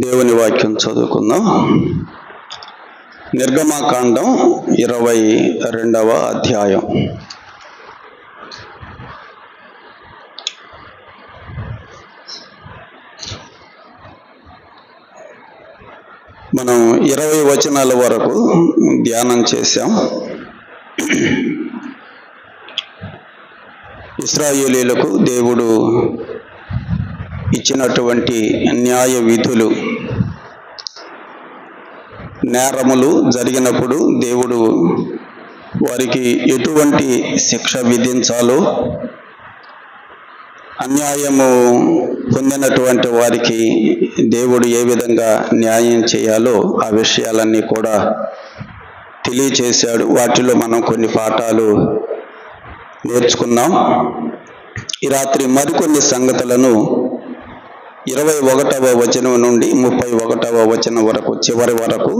దేవుని వాక్యం చదువుకుందాం. నిర్గమకాండం 22వ అధ్యాయం. మనం 20 వచనాల వరకు ధ్యానం చేశాం. ఇశ్రాయేలీయులకు దేవుడు ఇచ్చినటువంటి న్యాయ విధులు, నేరములు జరిగినప్పుడు దేవుడు వారికి ఎటువంటి శిక్ష విధించాలో, అన్యాయము పొందినటువంటి వారికి దేవుడు ఏ విధంగా న్యాయం చేయాలో ఆ విషయాలన్నీ కూడా తెలియచేశాడు. వాటిలో మనం కొన్ని పాఠాలు నేర్చుకున్నాం. ఈ రాత్రి మరికొన్ని సంగతులను 21వ వచనం నుండి 31వ వచనం వరకు, చివరి వరకు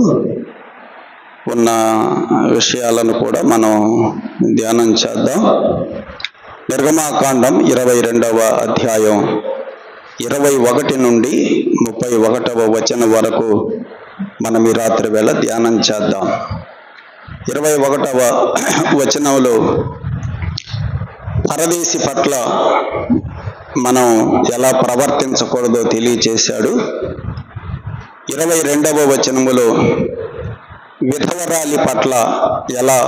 ఉన్న విషయాలను కూడా మనం ధ్యానం చేద్దాం. నిర్గమకాండం 22వ అధ్యాయం 21 నుండి 31వ వచనం వరకు మనం ఈ రాత్రి వేళ ధ్యానం చేద్దాం. 21వ వచనంలో పరదేశి పట్ల మనం ఎలా ప్రవర్తించకూడదో తెలియచేశాడు. 22వ వచనములో విధవరాలి పట్ల ఎలా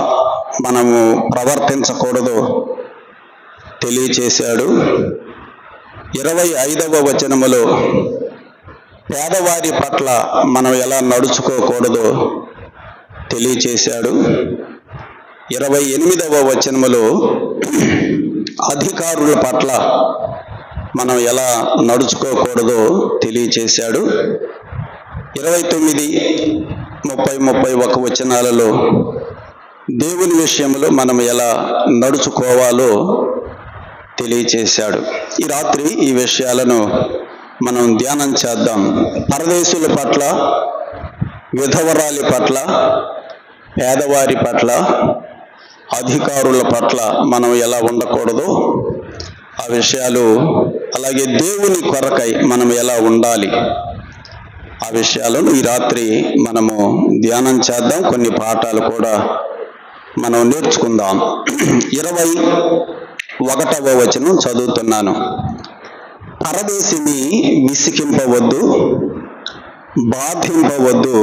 మనము ప్రవర్తించకూడదో తెలియచేశాడు. 25వ వచనములో పేదవారి పట్ల మనం ఎలా నడుచుకోకూడదో తెలియచేశాడు. 28వ వచనములో అధికారుల పట్ల మనం ఎలా నడుచుకోకూడదో తెలియచేశాడు. 29, 30, 31 వచనాలలో దేవుని విషయంలో మనం ఎలా నడుచుకోవాలో తెలియచేశాడు. ఈ రాత్రి ఈ విషయాలను మనం ధ్యానం చేద్దాం. పరదేశుల పట్ల, విధవరాలి పట్ల, పేదవారి పట్ల, అధికారుల పట్ల మనం ఎలా ఉండకూడదో ఆ విషయాలు, అలాగే దేవుని కొరకై మనం ఎలా ఉండాలి ఆ విషయాలను ఈ రాత్రి మనము ధ్యానం చేద్దాం. కొన్ని పాఠాలు కూడా మనం నేర్చుకుందాం. 21వ వచనం చదువుతున్నాను. పరదేశిని విసికింపవద్దు, బాధింపవద్దు,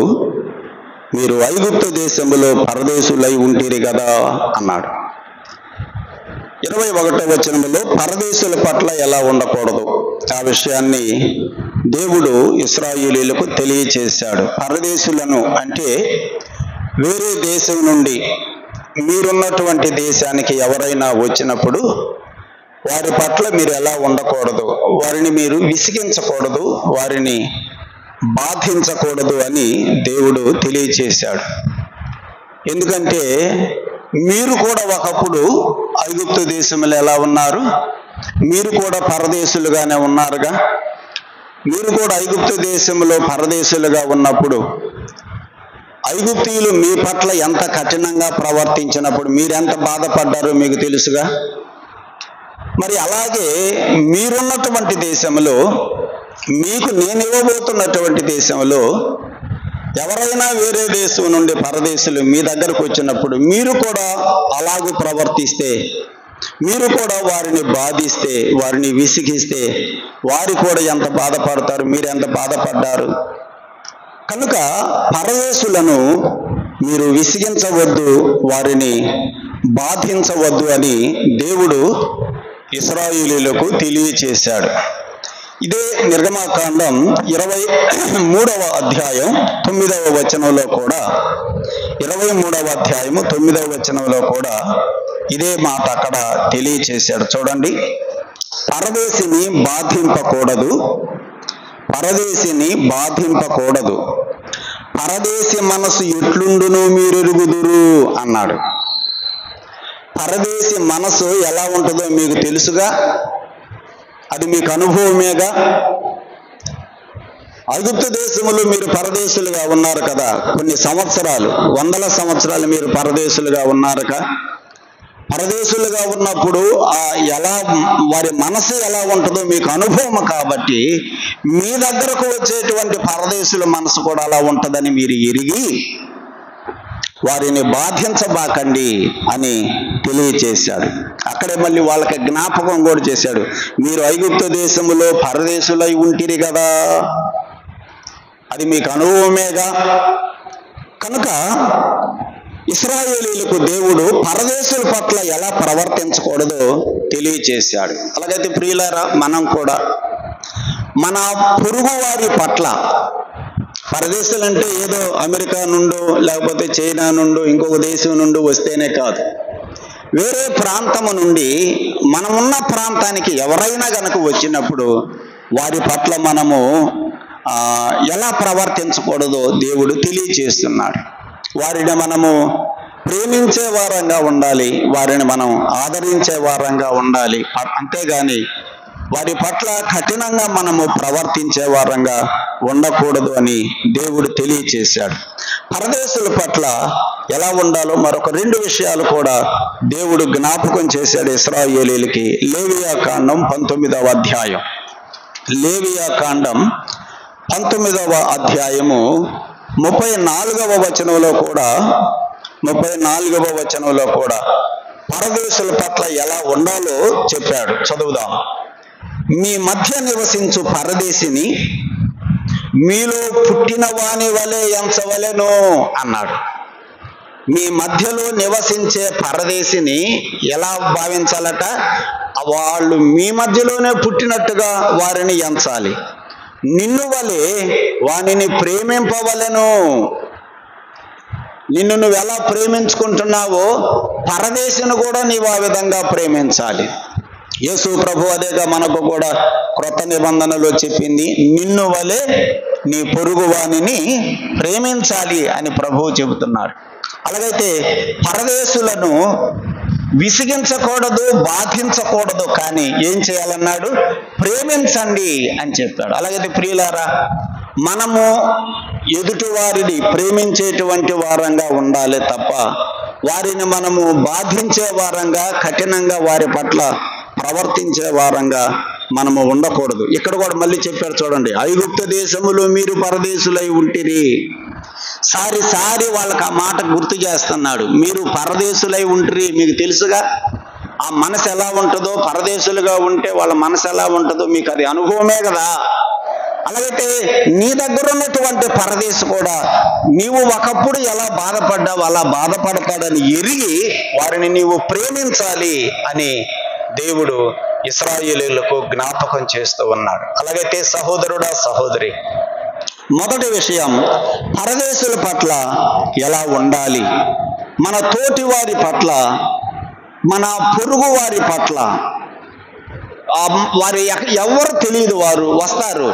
మీరు ఐగుప్తు దేశంలో పరదేశులై ఉంటిరి కదా అన్నాడు. 21వ వచనంలో పరదేశుల పట్ల ఎలా ఉండకూడదు ఆ విషయాన్ని దేవుడు ఇశ్రాయేలీయులకు తెలియచేశాడు. పరదేశులను అంటే వేరే దేశం నుండి మీరున్నటువంటి దేశానికి ఎవరైనా వచ్చినప్పుడు వారి పట్ల మీరు ఎలా ఉండకూడదు, వారిని మీరు విసిగించకూడదు, వారిని బాధించకూడదు అని దేవుడు తెలియచేశాడు. ఎందుకంటే మీరు కూడా ఒకప్పుడు ఐగుప్తు దేశంలో ఎలా ఉన్నారు, మీరు కూడా పరదేశులుగానే ఉన్నారుగా. మీరు కూడా ఐగుప్తు దేశంలో పరదేశులుగా ఉన్నప్పుడు ఐగుప్తీయులు మీ పట్ల ఎంత కఠినంగా ప్రవర్తించినప్పుడు మీరెంత బాధపడ్డారో మీకు తెలుసుగా. మరి అలాగే మీరున్నటువంటి దేశంలో, మీకు నేను ఇవ్వబోతున్నటువంటి దేశంలో ఎవరైనా వేరే దేశం నుండి పరదేశులు మీ దగ్గరకు వచ్చినప్పుడు మీరు కూడా అలాగూ ప్రవర్తిస్తే, మీరు కూడా వారిని బాధిస్తే, వారిని విసిగిస్తే వారు కూడా ఎంత బాధపడతారు, మీరు ఎంత బాధపడ్డారు. కనుక పరదేశులను మీరు విసిగించవద్దు, వారిని బాధించవద్దు అని దేవుడు ఇశ్రాయేలీయులకు తెలియచేశాడు. ఇదే నిర్గమకాండం 23వ అధ్యాయం 9వ వచనంలో కూడా, 23వ అధ్యాయము 9వ వచనంలో కూడా ఇదే మాట అక్కడ తెలియచేశాడు. చూడండి, పరదేశిని బాధింపకూడదు, పరదేశిని బాధింపకూడదు, పరదేశి మనసు ఎట్లుండును మీరెరుగుదురు అన్నాడు. పరదేశి మనసు ఎలా ఉంటుందో మీకు తెలుసుగా, అది మీకు అనుభవమేగా. ఐగుప్తు దేశంలో మీరు పరదేశులుగా ఉన్నారు కదా, కొన్ని సంవత్సరాలు, వందల సంవత్సరాలు మీరు పరదేశులుగా ఉన్నారుగా. పరదేశులుగా ఉన్నప్పుడు ఎలా వారి మనసు ఎలా ఉంటుందో మీకు అనుభవం కాబట్టి మీ దగ్గరకు వచ్చేటువంటి పరదేశుల మనసు కూడా అలా ఉంటుందని మీరు ఎరిగి వారిని బాధించబాకండి అని తెలియచేశాడు. అక్కడే మళ్ళీ వాళ్ళకి జ్ఞాపకం కూడా చేశాడు. మీరు ఐగుప్తు దేశములో పరదేశులై ఉంటిరి కదా, అది మీకు అనుభవమేగా. కనుక ఇశ్రాయేలీయులకు దేవుడు పరదేశుల పట్ల ఎలా ప్రవర్తించకూడదో తెలియచేశాడు. అలాగైతే ప్రియులారా, మనం కూడా మన పొరుగు వారి పట్ల, పరదేశులు అంటే ఏదో అమెరికా నుండో లేకపోతే చైనా నుండో ఇంకొక దేశం నుండి వస్తేనే కాదు, వేరే ప్రాంతము నుండి మనమున్న ప్రాంతానికి ఎవరైనా గనక వచ్చినప్పుడు వారి పట్ల మనము ఎలా ప్రవర్తించకూడదో దేవుడు తెలియచేస్తున్నాడు. వారిని మనము ప్రేమించే వారంగా ఉండాలి, వారిని మనం ఆదరించే వారంగా ఉండాలి. అంతేగాని వారి పట్ల కఠినంగా మనము ప్రవర్తించే వారంగా ఉండకూడదు అని దేవుడు తెలియచేశాడు. పరదేశుల పట్ల ఎలా ఉండాలో మరొక 2 విషయాలు కూడా దేవుడు జ్ఞాపకం చేశాడు ఇశ్రాయేలీయులకి. లేవియా కాండం 19వ అధ్యాయం, లేవియా కాండం 19వ అధ్యాయము 34వ వచనంలో కూడా 34వ వచనంలో కూడా పరదేశుల పట్ల ఎలా ఉండాలో చెప్పాడు. చదువుదాం. మీ మధ్య నివసించు పరదేశిని మీలో పుట్టిన వాని వలె ఎంచవలెను అన్నాడు. మీ మధ్యలో నివసించే పరదేశిని ఎలా భావించాలట? వాళ్ళు మీ మధ్యలోనే పుట్టినట్టుగా వారిని ఎంచాలి. నిన్ను వలె వానిని ప్రేమింపవలెను. నిన్ను నువ్వు ఎలా ప్రేమించుకుంటున్నావో పరదేశిని కూడా నీవు ఆ విధంగా ప్రేమించాలి. యేసు ప్రభు అదేగా మనకు కూడా క్రొత్త నిబంధనలో చెప్పింది, నిన్ను వలె నీ పొరుగు వానిని ప్రేమించాలి అని ప్రభువు చెబుతున్నాడు. అలాగైతే పరదేశులను విసిగించకూడదు, బాధించకూడదు, కానీ ఏం చేయాలన్నాడు? ప్రేమించండి అని చెప్పాడు. అలాగైతే ప్రియులారా, మనము ఎదుటి వారిని ప్రేమించేటువంటి వారంగా ఉండాలి తప్ప వారిని మనము బాధించే వారంగా, కఠినంగా వారి పట్ల ప్రవర్తించే వారంగా మనము ఉండకూడదు. ఇక్కడ కూడా మళ్ళీ చెప్పారు చూడండి, ఐగుప్తు దేశములో మీరు పరదేశులై ఉంటిరి. సారి వాళ్ళకి ఆ మాట గుర్తు చేస్తున్నాడు. మీరు పరదేశులై ఉంటిరి, మీకు తెలుసుగా ఆ మనసు ఎలా ఉంటుందో, పరదేశులుగా ఉంటే వాళ్ళ మనసు ఎలా ఉంటుందో మీకు అది అనుభవమే కదా. అలాగైతే నీ దగ్గర ఉన్నటువంటి పరదేశు కూడా నీవు ఒకప్పుడు ఎలా బాధపడ్డావు అలా బాధపడతాడని ఎరిగి వారిని నీవు ప్రేమించాలి అని దేవుడు ఇశ్రాయేలీయులకు జ్ఞాపకం చేస్తూ ఉన్నాడు. అలాగైతే సహోదరుడా, సహోదరి, మొదటి విషయం పరదేశుల పట్ల ఎలా ఉండాలి, మన తోటి వారి పట్ల, మన పొరుగు వారి పట్ల, వారి ఎవరు తెలియదు, వారు వస్తారు,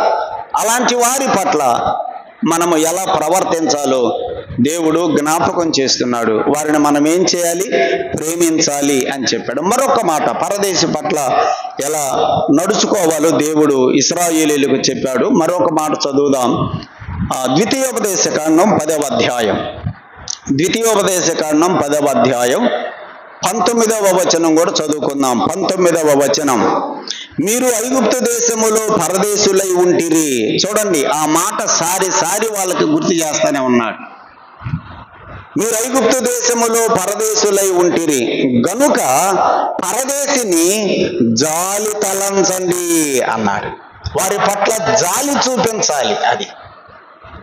అలాంటి వారి పట్ల మనము ఎలా ప్రవర్తించాలో దేవుడు జ్ఞాపకం చేస్తున్నాడు. వారిని మనం ఏం చేయాలి? ప్రేమించాలి అని చెప్పాడు. మరొక మాట, పరదేశి పట్ల ఎలా నడుచుకోవాలో దేవుడు ఇశ్రాయేలీయులకు చెప్పాడు. మరొక మాట చదువుదాం. ద్వితీయోపదేశకాండం 10వ అధ్యాయం, ద్వితీయోపదేశకాండం 10వ అధ్యాయం 19వ వచనం కూడా చదువుకుందాం. 19వ వచనం, మీరు ఐగుప్తు దేశములో పరదేశులై ఉంటిరి. చూడండి, ఆ మాట సారి వాళ్ళకి గుర్తు చేస్తానే ఉన్నాడు. మీరు ఐగుప్తు దేశములో పరదేశులై ఉంటిరి గనుక పరదేశిని జాలి తలంచండి అన్నాడు. వారి పట్ల జాలి చూపించాలి. అది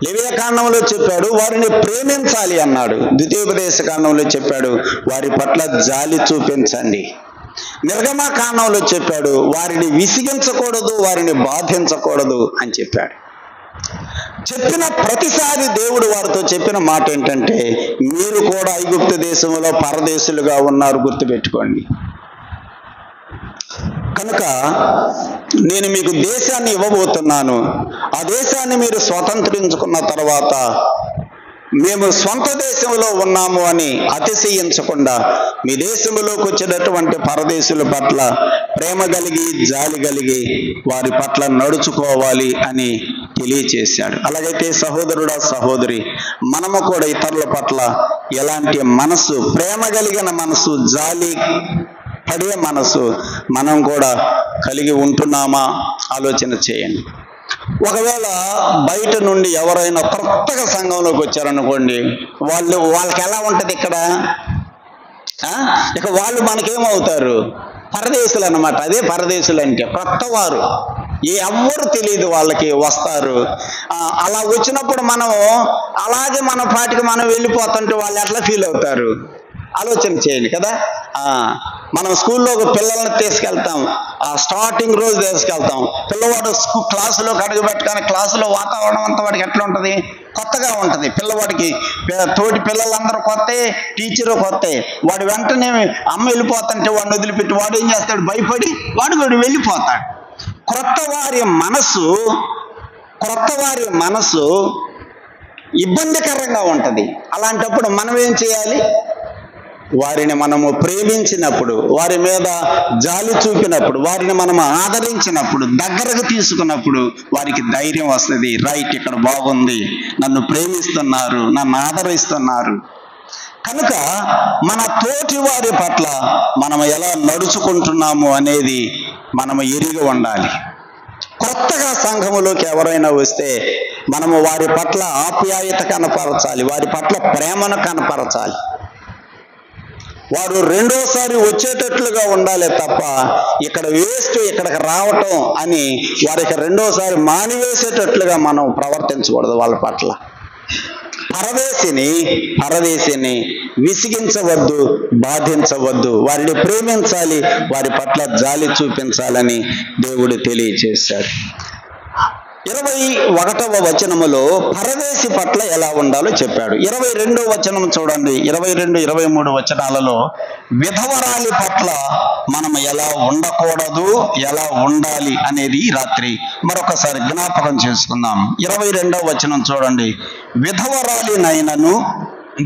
లేవియా కాండంలో చెప్పాడు, వారిని ప్రేమించాలి అన్నాడు. ద్వితీయోపదేశ కాండంలో చెప్పాడు, వారి పట్ల జాలి చూపించండి. నిర్గమకాండంలో చెప్పాడు, వారిని విసిగించకూడదు, వారిని బాధించకూడదు అని చెప్పాడు. చెప్పిన ప్రతిసారి దేవుడు వారితో చెప్పిన మాట ఏంటంటే, మీరు కూడా ఐగుప్తు దేశంలో పరదేశులుగా ఉన్నారు, గుర్తుపెట్టుకోండి. కనుక నేను మీకు దేశాన్ని ఇవ్వబోతున్నాను. ఆ దేశాన్ని మీరు స్వతంత్రించుకున్న తర్వాత మేము స్వంత దేశంలో ఉన్నాము అని అతిశయించకుండా మీ దేశంలోకి వచ్చినటువంటి పరదేశుల పట్ల ప్రేమ కలిగి, జాలి కలిగి వారి పట్ల నడుచుకోవాలి అని తెలియచేశాడు. అలాగైతే సహోదరుడా, సహోదరి, మనము కూడా ఇతరుల పట్ల ఎలాంటి మనసు, ప్రేమ కలిగిన మనసు, జాలి పడే మనసు మనం కూడా కలిగి ఉంటున్నామా ఆలోచన చేయండి. ఒకవేళ బయట నుండి ఎవరైనా కొత్తగా సంఘంలోకి వచ్చారనుకోండి, వాళ్ళకి ఎలా ఉంటుంది ఇక వాళ్ళు మనకేమవుతారు? పరదేశులు అన్నమాట. అదే పరదేశులు అంటే కొత్త వారు, ఎవ్వరు తెలియదు వాళ్ళకి, వస్తారు. అలా వచ్చినప్పుడు మనం అలాగే మన పాటికి మనం వెళ్ళిపోతుంటే వాళ్ళు ఎట్లా ఫీల్ అవుతారు ఆలోచన చేయండి కదా. మనం స్కూల్లో పిల్లల్ని తీసుకెళ్తాం, స్టార్టింగ్ రోజు తీసుకెళ్తాం. పిల్లవాడు క్లాసులో అడుగుపెట్టగానే క్లాసులో వాతావరణం అంతా వాడికి ఎట్లా ఉంటుంది? కొత్తగా ఉంటుంది. పిల్లవాడికి తోటి పిల్లలందరూ కొత్తే, టీచరు కొత్తే. వాడు వెంటనే అమ్మ వెళ్ళిపోతుంటే వాడిని వదిలిపెట్టి వాడు ఏం చేస్తాడు? భయపడి వాడు వెళ్ళిపోతాడు. క్రొత్త వారి మనసు ఇబ్బందికరంగా ఉంటుంది. అలాంటప్పుడు మనం ఏం చేయాలి? వారిని మనము ప్రేమించినప్పుడు, వారి మీద జాలి చూపినప్పుడు, వారిని మనం ఆదరించినప్పుడు, దగ్గరకు తీసుకున్నప్పుడు వారికి ధైర్యం వస్తుంది. రైట్, ఇక్కడ బాగుంది, నన్ను ప్రేమిస్తున్నారు, నన్ను ఆదరిస్తున్నారు. కనుక మన తోటి వారి పట్ల మనం ఎలా నడుచుకుంటున్నాము అనేది మనము ఎరిగి ఉండాలి. కొత్తగా సంఘములోకి ఎవరైనా వస్తే మనము వారి పట్ల ఆప్యాయత కనపరచాలి, వారి పట్ల ప్రేమను కనపరచాలి. వారు రెండోసారి వచ్చేటట్లుగా ఉండాలి తప్ప ఇక్కడ వేస్ట్, ఇక్కడికి రావటం అని వారికి రెండోసారి మానివేసేటట్లుగా మనం ప్రవర్తించకూడదు. వాళ్ళ పట్ల పరదేశిని విసిగించవద్దు, బాధించవద్దు. వారిని ప్రేమించాలి, వారి పట్ల జాలి చూపించాలని దేవుడు తెలియచేశాడు. 21వ వచనములో పరదేశి పట్ల ఎలా ఉండాలో చెప్పాడు. 22వ వచనం చూడండి. 22, 23 వచనాలలో విధవరాలి పట్ల మనం ఎలా ఉండకూడదు, ఎలా ఉండాలి అనేది రాత్రి మరొకసారి జ్ఞాపకం చేసుకుందాం. 22వ వచనం చూడండి. విధవరాలి నైనను,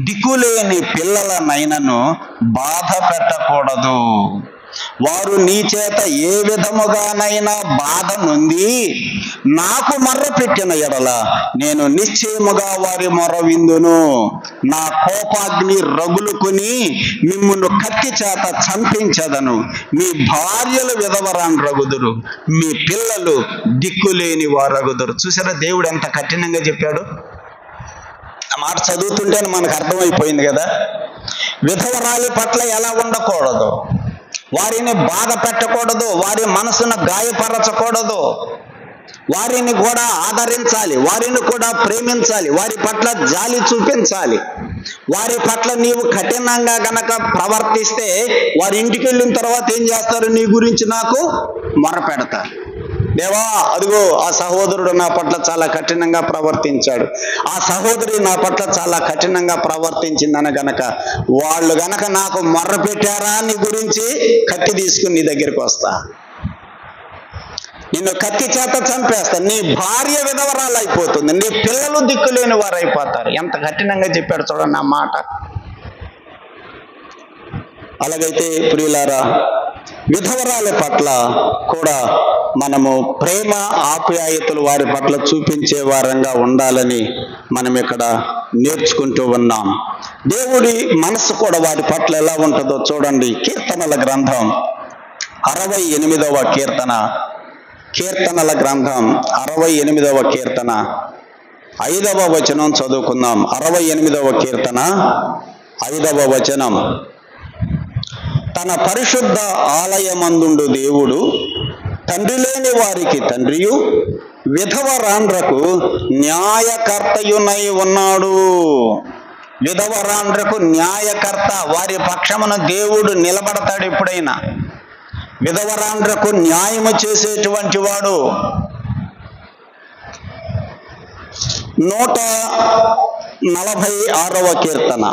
దిక్కులేని పిల్లల నైనను బాధ పెట్టకూడదు. వారు నీ చేత ఏ విధముగానైనా బాధ నొంది నాకు మొర్ర పెట్టిన ఎడల నేను నిశ్చయముగా వారి మొర్ర విందును. నా కోపాగ్ని రగులుకుని మిమ్మును కత్తి చేత చంపించదను. మీ భార్యలు విధవరాని రగుదురు, మీ పిల్లలు దిక్కులేని వారు రగుదురు. చూసారా దేవుడు ఎంత కఠినంగా చెప్పాడు? ఆ మాట చదువుతుంటేనే మనకు అర్థమైపోయింది కదా. విధవరాలి పట్ల ఎలా ఉండకూడదు, వారిని బాధ పెట్టకూడదు, వారి మనసును గాయపరచకూడదు, వారిని కూడా ఆదరించాలి, వారిని కూడా ప్రేమించాలి, వారి పట్ల జాలి చూపించాలి. వారి పట్ల నీవు కఠినంగా గనక ప్రవర్తిస్తే వారి ఇంటికి వెళ్ళిన తర్వాత ఏం చేస్తారు? నీ గురించి నాకు మొరపెడతారు. దేవా, అదిగో ఆ సహోదరుడు నా పట్ల చాలా కఠినంగా ప్రవర్తించాడు, ఆ సహోదరి నా పట్ల చాలా కఠినంగా ప్రవర్తించిందని గనక వాళ్ళు గనక నాకు మొర్ర పెట్టారా నీ గురించి, కత్తి తీసుకుని నీ దగ్గరికి వస్తా, నిన్ను కత్తి చేత చంపేస్తా, నీ భార్య విధవరాలు అయిపోతుంది, నీ పిల్లలు దిక్కులేని వారు అయిపోతారు. ఎంత కఠినంగా చెప్పాడు చూడండి ఆ మాట. అలాగైతే ప్రియులారా, విధవరాల పట్ల కూడా మనము ప్రేమ ఆప్యాయతలు వారి పట్ల చూపించే వారంగా ఉండాలని మనం ఇక్కడ నేర్చుకుంటూ ఉన్నాం. దేవుడి మనసు కూడా వారి పట్ల ఎలా ఉంటుందో చూడండి. కీర్తనల గ్రంథం 68వ కీర్తన, కీర్తనల గ్రంథం 68వ కీర్తన 5వ వచనం చదువుకుందాం. 68వ కీర్తన 5వ వచనం. తన పరిశుద్ధ ఆలయమందుండు దేవుడు తండ్రి లేని వారికి తండ్రియు, విధవరాండ్రకు న్యాయకర్తయునై ఉన్నాడు. విధవరాండ్రకు న్యాయకర్త, వారి పక్షమున దేవుడు నిలబడతాడు. ఎప్పుడైనా విధవరాండ్రకు న్యాయము చేసేటువంటి వాడు. 146వ కీర్తన,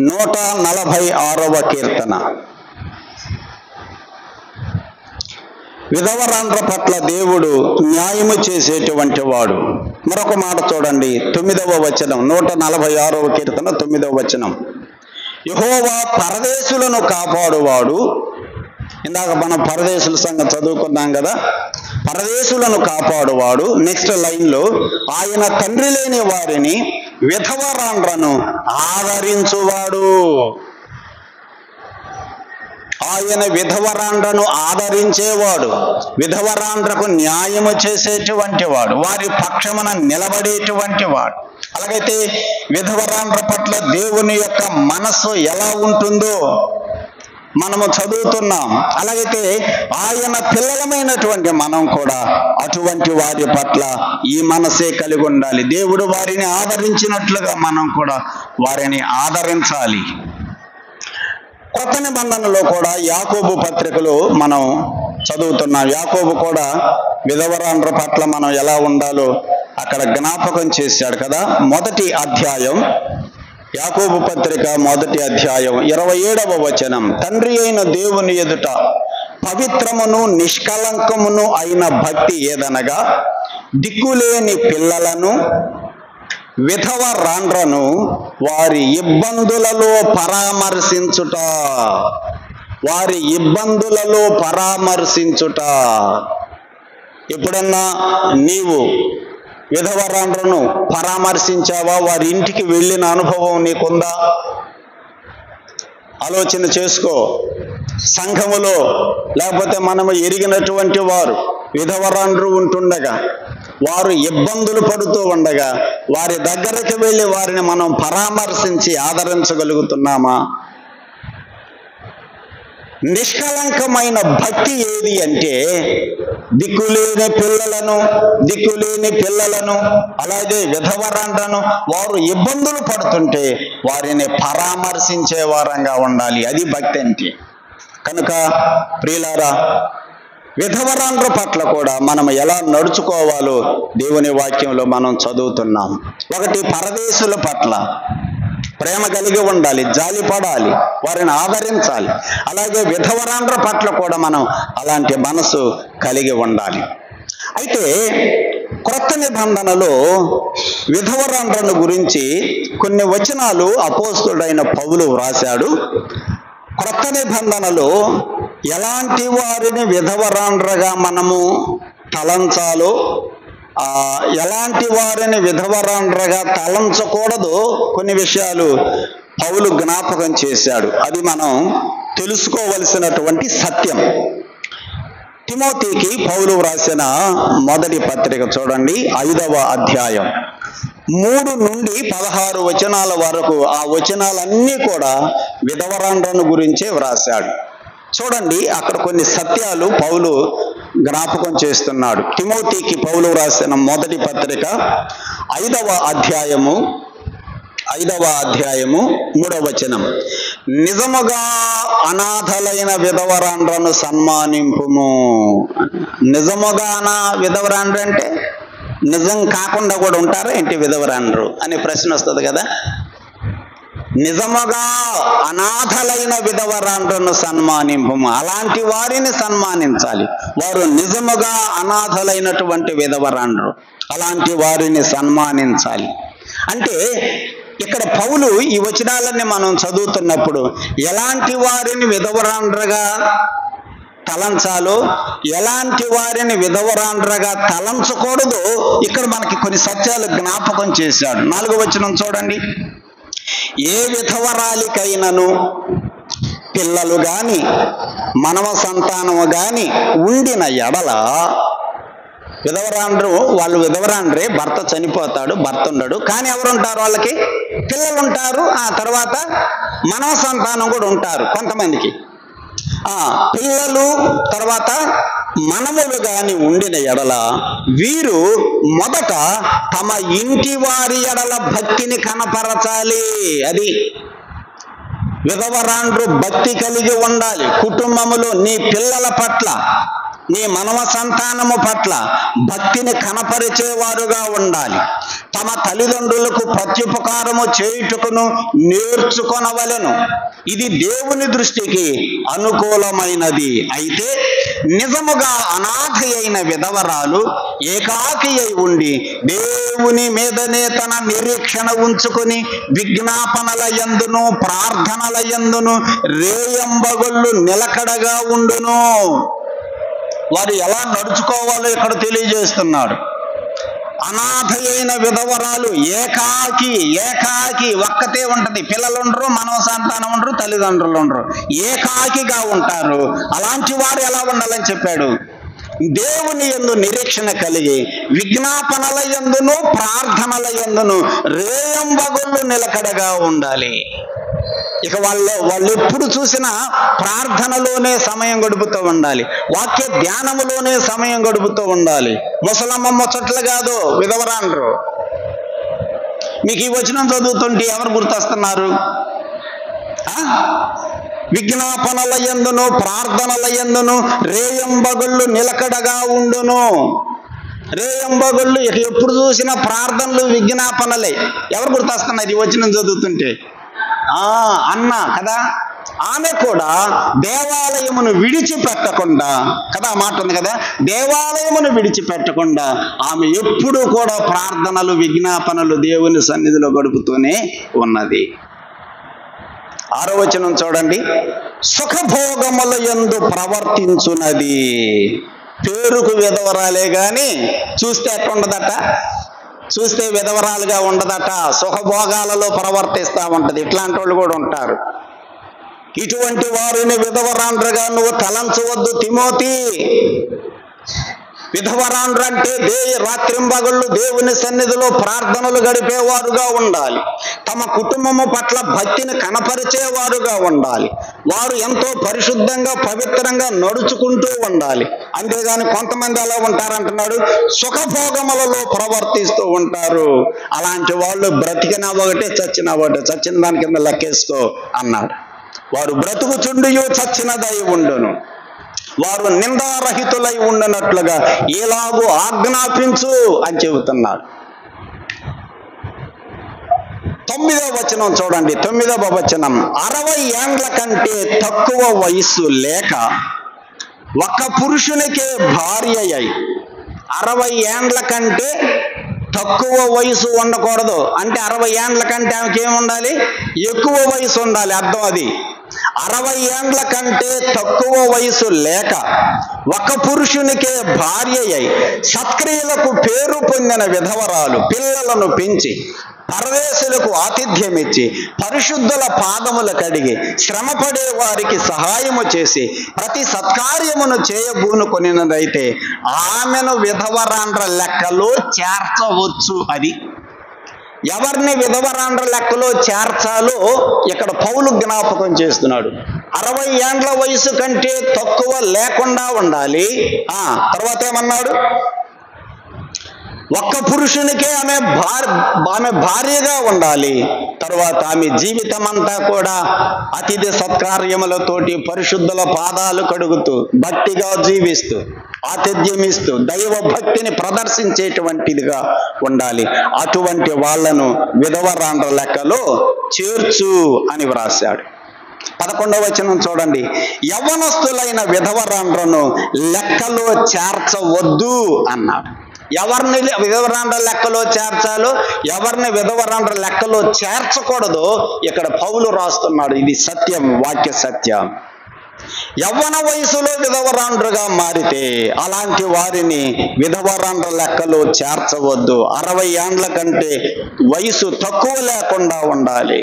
146వ కీర్తన. విధవరాండ్ర పట్ల దేవుడు న్యాయము చేసేటువంటి వాడు. మరొక మాట చూడండి, 9వ వచనం, 146వ కీర్తన 9వ వచనం. యెహోవా పరదేశులను కాపాడువాడు. ఇందాక మనం పరదేశుల సంగతి చదువుకున్నాం కదా. పరదేశులను కాపాడువాడు. నెక్స్ట్ లైన్లో, ఆయన తండ్రి లేని వారిని విధవరాండ్రను ఆదరించువాడు. ఆయన విధవరాండ్రను ఆదరించేవాడు, విధవరాండ్రకు న్యాయము చేసేటువంటి వాడు, వారి పక్షమున నిలబడేటువంటి వాడు. అలాగైతే విధవరాండ్ర పట్ల దేవుని యొక్క మనస్సు ఎలా ఉంటుందో మనము చదువుతున్నాం. అలాగైతే ఆయన పిల్లలమైనటువంటి మనం కూడా అటువంటి వారి పట్ల ఈ మనసే కలిగి ఉండాలి. దేవుడు వారిని ఆదరించినట్లుగా మనం కూడా వారిని ఆదరించాలి. కొత్త నిబంధనలో కూడా యాకోబు పత్రికలో మనం చదువుతున్నాం. యాకోబు కూడా విధవరాండ్ర పట్ల మనం ఎలా ఉండాలో అక్కడ జ్ఞాపకం చేశాడు కదా. మొదటి అధ్యాయం, యాకోబు పత్రిక మొదటి అధ్యాయం 27వ వచనం. తండ్రి అయిన దేవుని ఎదుట పవిత్రమును నిష్కలంకమును అయిన భక్తి ఏదనగా దిక్కులేని పిల్లలను విధవరాండ్రను వారి ఇబ్బందులలో పరామర్శించుట. వారి ఇబ్బందులలో పరామర్శించుట. ఎప్పుడన్నా నీవు విధవరాండ్రను పరామర్శించావా? వారి ఇంటికి వెళ్ళిన అనుభవం నీకుందా? ఆలోచన చేసుకో. సంఘములో లేకపోతే మనము ఎరిగినటువంటి వారు విధవరాండ్రు ఉంటుండగా, వారు ఇబ్బందులు పడుతూ ఉండగా వారి దగ్గరికి వెళ్ళి వారిని మనం పరామర్శించి ఆదరించగలుగుతున్నామా? నిష్కలంకమైన భక్తి ఏది అంటే దిక్కులేని పిల్లలను అలాగే విధవరాండ్రను వారు ఇబ్బందులు పడుతుంటే వారిని పరామర్శించే వారంగా ఉండాలి. అది భక్తి అంటే. కనుక ప్రియులారా, విధవరాండ్ర పట్ల కూడా మనం ఎలా నడుచుకోవాలో దేవుని వాక్యంలో మనం చదువుతున్నాం. ఒకటి, పరదేశుల పట్ల ప్రేమ కలిగి ఉండాలి, జాలిపడాలి, వారిని ఆదరించాలి. అలాగే విధవరాండ్ర పట్ల కూడా మనం అలాంటి మనసు కలిగి ఉండాలి. అయితే క్రొత్త నిబంధనలో విధవరాండ్రను గురించి కొన్ని వచనాలు అపోస్తుడైన పౌలు వ్రాశాడు. క్రొత్త నిబంధనలో ఎలాంటి వారిని విధవరాండ్రగా మనము తలంచాలో, ఎలాంటి వారిని విధవరాండ్రగా తలంచకూడదో కొన్ని విషయాలు పౌలు జ్ఞాపకం చేశాడు. అది మనం తెలుసుకోవలసినటువంటి సత్యం. తిమోతికి పౌలు వ్రాసిన మొదటి పత్రిక చూడండి, 5వ అధ్యాయం 3 నుండి 16 వచనాల వరకు. ఆ వచనాలన్నీ కూడా విధవరాండ్రను గురించే వ్రాశాడు. చూడండి, అక్కడ కొన్ని సత్యాలు పౌలు జ్ఞాపకం చేస్తున్నాడు. తిమోతికి పౌలు వ్రాసిన మొదటి పత్రిక 5వ అధ్యాయము 3వ వచనం. నిజముగా అనాథలైన విధవరాండ్రను సన్మానింపుము. నిజముగా విధవరాండ్రు అంటే నిజం కాకుండా కూడా ఉంటారా ఏంటి విధవరాండ్రు అనే ప్రశ్న వస్తుంది కదా. నిజముగా అనాథలైన విధవరాండ్రను సన్మానింపుము. అలాంటి వారిని సన్మానించాలి. వారు నిజముగా అనాథలైనటువంటి విధవరాండ్రు, అలాంటి వారిని సన్మానించాలి. అంటే ఇక్కడ పౌలు ఈ వచనాలన్నీ మనం చదువుతున్నప్పుడు ఎలాంటి వారిని విధవరాండ్రగా తలంచాలో, ఎలాంటి వారిని విధవరాండ్రగా తలంచకూడదో ఇక్కడ మనకి కొన్ని సత్యాలు జ్ఞాపకం చేశాడు. 4వ వచనం చూడండి. ఏ విధవరాలికైనను పిల్లలు గాని మనవ సంతానము గాని ఉండిన ఎడల, వాళ్ళు విధవరాండ్రే, భర్త చనిపోతాడు, భర్త ఉండడు, కానీ ఎవరుంటారు? వాళ్ళకి పిల్లలు ఉంటారు. ఆ తర్వాత మనవ సంతానం కూడా ఉంటారు కొంతమందికి. పిల్లలు తర్వాత మనములు గాని ఉండిన ఎడల వీరు మొదట తమ ఇంటి వారి ఎడల భక్తిని కనపరచాలి. అది విధవరాండ్రు భక్తి కలిగి ఉండాలి. కుటుంబములో నీ పిల్లల పట్ల, నీ మనవ సంతానము పట్ల భక్తిని కనపరిచేవారుగా ఉండాలి. తమ తల్లిదండ్రులకు ప్రత్యుపకారము చేయుటకును నేర్చుకొనవలెను. ఇది దేవుని దృష్టికి అనుకూలమైనది. అయితే నిజముగా అనాథ అయిన విధవరాలు ఏకాకి అయి ఉండి దేవుని మీదనే తన నిరీక్షణ ఉంచుకొని విజ్ఞాపనల యందును ప్రార్థనల యందును రేయంబగళ్ళు నిలకడగా ఉండును. వారు ఎలా నడుచుకోవాలో ఇక్కడ తెలియజేస్తున్నాడు. అనాథ అయిన విధవరాలు ఏకాకి ఒక్కతే ఉంటది. పిల్లలు ఉండరు, మనవ సంతానం ఉండరు, తల్లిదండ్రులు ఉండరు, ఏకాకిగా ఉంటారు. అలాంటి వారు ఎలా ఉండాలని చెప్పాడు? దేవుని యందు నిరీక్షణ కలిగి విజ్ఞాపనల యందును ప్రార్థనల యందును రేయంబగళ్ళు నిలకడగా ఉండాలి. ఇక వాళ్ళు ఎప్పుడు చూసినా ప్రార్థనలోనే సమయం గడుపుతూ ఉండాలి, వాక్య ధ్యానములోనే సమయం గడుపుతూ ఉండాలి. ముసలమ్మ ముచ్చట్లు కాదు, విధవరాండ్రు. మీకు ఈ వచనం చదువుతుంటే ఎవరు గుర్తొస్తున్నారు? విజ్ఞాపనల యందును ప్రార్థనల యందును రేయంబగళ్ళు నిలకడగా ఉండును. రేయంబగళ్ళు ఇక ఎప్పుడు చూసినా ప్రార్థనలు విజ్ఞాపనలే. ఎవరు గుర్తొస్తున్నారు ఈ వచనం చదువుతుంటే? అన్న కదా, ఆమె కూడా దేవాలయమును విడిచిపెట్టకుండా కదా, మాట ఉంది కదా, దేవాలయమును విడిచిపెట్టకుండా ఆమె ఎప్పుడూ కూడా ప్రార్థనలు విజ్ఞాపనలు దేవుని సన్నిధిలో గడుపుతూనే ఉన్నది. 6వ వచనం చూడండి. సుఖభోగముల యందు ప్రవర్తించున్నది. పేరుకు విధవరాలే గాని చూస్తే ఎట్లుండదట? చూస్తే విధవరాలుగా ఉండదట, సుఖభోగాలలో ప్రవర్తిస్తూ ఉంటది. ఇట్లాంటి వాళ్ళు కూడా ఉంటారు. ఇటువంటి వారిని విధవరాండ్రగా నువ్వు తలంచవద్దు తిమోతి. విధవరాండ్రు అంటే రాత్రింబగళ్ళు దేవుని సన్నిధిలో ప్రార్థనలు గడిపేవారుగా ఉండాలి. తమ కుటుంబము పట్ల భక్తిని కనపరిచేవారుగా ఉండాలి. వారు ఎంతో పరిశుద్ధంగా పవిత్రంగా నడుచుకుంటూ ఉండాలి. అంతేగాని కొంతమంది ఎలా ఉంటారంటున్నాడు? సుఖభోగములలో ప్రవర్తిస్తూ ఉంటారు. అలాంటి వాళ్ళు బ్రతికినా ఒకటే, చచ్చినా ఒకటే, చచ్చిన దాని కింద లెక్కేసుకో అన్నాడు. వారు బ్రతుకుచుండియు చచ్చినదై ఉండును, వారు నిందారహితులై ఉండనట్లుగా ఎలాగూ ఆజ్ఞాపించు అని చెబుతున్నాడు. 9వ వచనం చూడండి. 9వ వచనం. 60 ఏండ్ల కంటే తక్కువ వయస్సు లేక ఒక పురుషునికే భార్య అయి. 60 ఏండ్ల కంటే తక్కువ వయసు ఉండకూడదు. అంటే 60 ఏండ్ల కంటే ఆమెకి ఏముండాలి? ఎక్కువ వయసు ఉండాలి. అర్థం అది. 60 ఏండ్ల కంటే తక్కువ వయసు లేక ఒక పురుషునికే భార్య అయి సత్క్రియలకు పేరు పొందిన విధవరాలు, పిల్లలను పెంచి పరదేశులకు ఆతిథ్యం ఇచ్చి పరిశుద్ధుల పాదముల కడిగి శ్రమపడే వారికి సహాయము చేసి ప్రతి సత్కార్యమును చేయబూనుకొనినదైతే ఆమెను విధవరాండ్ర లెక్కలో చేర్చవచ్చు. అది ఎవరిని విధవరాండ్ర లెక్కలో చేర్చాలో ఇక్కడ పౌలు జ్ఞాపకం చేస్తున్నాడు. 60 ఏండ్ల వయసు కంటే తక్కువ లేకుండా ఉండాలి. తర్వాత ఏమన్నాడు? ఒక్క పురుషునికే ఆమె భార్యగా ఉండాలి. తర్వాత ఆమె జీవితం అంతా కూడా అతిథి సత్కార్యములతోటి పరిశుద్ధుల పాదాలు కడుగుతూ భక్తిగా జీవిస్తూ ఆతిథ్యమిస్తూ దైవ భక్తిని ప్రదర్శించేటువంటిదిగా ఉండాలి. అటువంటి వాళ్లను విధవరాండ్ర లెక్కలో చేర్చు అని వ్రాశాడు. 11వ వచనం చూడండి. యవ్వనస్తులైన విధవరాండ్రను లెక్కలో చేర్చవద్దు అన్నాడు. ఎవరిని విధవరాండ్ర లెక్కలో చేర్చాలో, ఎవరిని విధవరాండ్ర లెక్కలో చేర్చకూడదో ఇక్కడ పౌలు రాస్తున్నాడు. ఇది సత్యం, వాక్య సత్యం. యవ్వన వయసులో విధవరాండ్రుగా మారితే అలాంటి వారిని విధవరాండ్ర లెక్కలో చేర్చవద్దు. 60 ఏండ్ల కంటే వయసు తక్కువ లేకుండా ఉండాలి.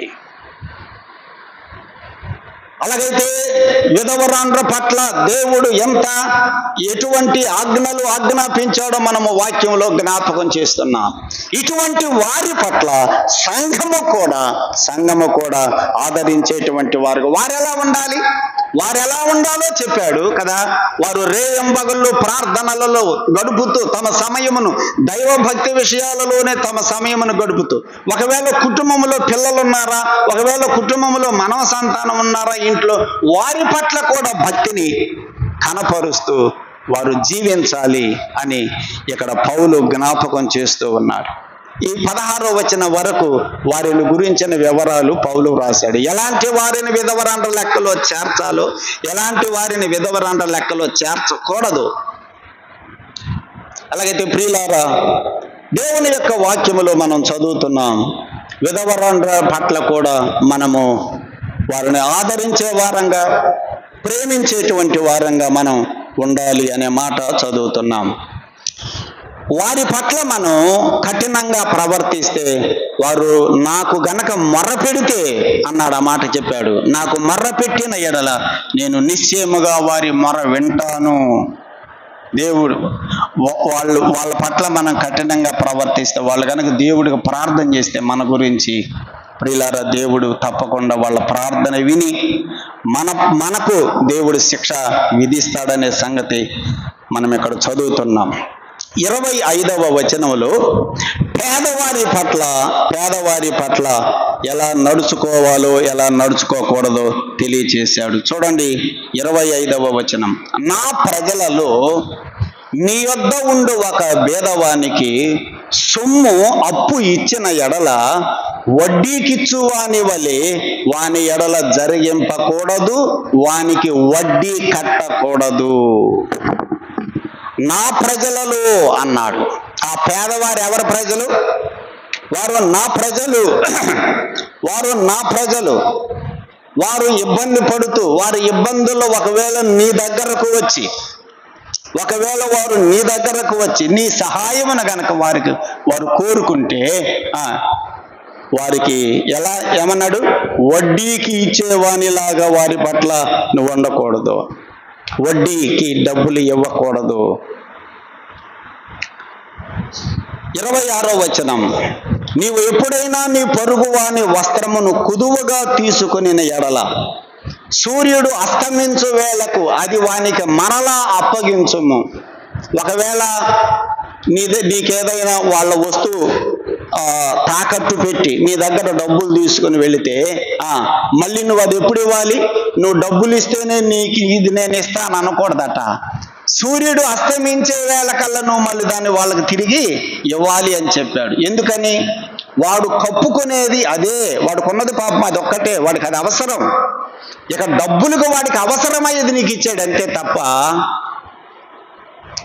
అలాగైతే విధవరాండ్ర పట్ల దేవుడు ఎటువంటి ఆజ్ఞలు ఆజ్ఞాపించాడో మనము వాక్యంలో జ్ఞాపకం చేస్తున్నాం. ఇటువంటి వారి పట్ల సంఘము కూడా ఆదరించేటువంటి వారు ఎలా ఉండాలో చెప్పాడు కదా. వారు రేయంబగళ్ళు ప్రార్థనలలో గడుపుతూ తమ సమయమును దైవభక్తి విషయాలలోనే తమ సమయమును గడుపుతూ, ఒకవేళ కుటుంబంలో పిల్లలున్నారా, ఒకవేళ కుటుంబంలో మనవ సంతానం ఉన్నారా ఇంట్లో, వారి పట్ల కూడా భక్తిని కనపరుస్తూ వారు జీవించాలి అని ఇక్కడ పౌలు జ్ఞాపకం చేస్తూ ఉన్నాడు. ఈ 16వ వచనం వరకు వారిని గురించిన వివరాలు పౌలు రాశాడు. ఎలాంటి వారిని విధవరాండ్ర లెక్కలో చేర్చాలో, ఎలాంటి వారిని విధవరాండ్ర లెక్కలో చేర్చకూడదు. అలాగైతే ప్రియులారా, దేవుని యొక్క వాక్యములో మనం చదువుతున్నాం, విధవరాండ్ర పట్ల కూడా మనము వారిని ఆదరించే వారంగా, ప్రేమించేటువంటి వారంగా మనం ఉండాలి అనే మాట చదువుతున్నాం. వారి పట్ల మనం కఠినంగా ప్రవర్తిస్తే వారు నాకు గనక మొర్ర పెడితే అన్నాడు, ఆ మాట చెప్పాడు. నాకు మొర్ర పెట్టిన ఎడల నేను నిశ్చయముగా వారి మొర్ర వింటాను. దేవుడు వాళ్ళ పట్ల మనం కఠినంగా ప్రవర్తిస్తే, వాళ్ళు కనుక దేవుడికి ప్రార్థన చేస్తే మన గురించి, ప్రియులారా, దేవుడు తప్పకుండా వాళ్ళ ప్రార్థన విని మనకు దేవుడు శిక్ష విధిస్తాడనే సంగతి మనం ఇక్కడ చదువుతున్నాం. 25వ వచనంలో పేదవారి పట్ల ఎలా నడుచుకోవాలో ఎలా నడుచుకోకూడదో తెలియచేశాడు. చూడండి 25వ వచనం. నా ప్రజలలో నీ యొద్ద ఉండు ఒక బేదవానికి సొమ్ము అప్పు ఇచ్చిన ఎడల వడ్డీకిచ్చు వాని వలె వాని ఎడల జరిగింపకూడదు, వానికి వడ్డీ కట్టకూడదు. నా ప్రజలలో అన్నాడు. ఆ పేదవారు ఎవరి ప్రజలు? వారు నా ప్రజలు. వారు ఇబ్బంది పడుతూ, వారి ఇబ్బందుల్లో ఒకవేళ వారు నీ దగ్గరకు వచ్చి నీ సహాయమును గనక వారు కోరుకుంటే వారికి ఏమన్నాడు? వడ్డీకి ఇచ్చేవానిలాగా వారి పట్ల నువ్వు ఉండకూడదు, వడ్డీకి డబ్బులు ఇవ్వకూడదు. 26వ వచనం. నీవు ఎప్పుడైనా నీ పొరుగు వాని వస్త్రమును కుదువగా తీసుకుని ఎడల సూర్యుడు అస్తమించు వేళకు అది వానికి మరలా అప్పగించుము. ఒకవేళ నీకేదైనా వాళ్ళ వస్తువు తాకట్టు పెట్టి నీ దగ్గర డబ్బులు తీసుకుని వెళితే మళ్ళీ నువ్వు అది ఎప్పుడు ఇవ్వాలి? నువ్వు డబ్బులు ఇస్తేనే నీకు ఇది నేను ఇస్తాను అనకూడదట. సూర్యుడు అస్తమించే వేళకల్లా నువ్వు మళ్ళీ దాన్ని వాళ్ళకి తిరిగి ఇవ్వాలి అని చెప్పాడు. ఎందుకని? వాడు కప్పుకునేది అదే, వాడికి ఉన్నది పాపం అది ఒక్కటే, వాడికి అది అవసరం. ఇక డబ్బులకు వాడికి అవసరమయ్యేది నీకు ఇచ్చాడు అంతే తప్ప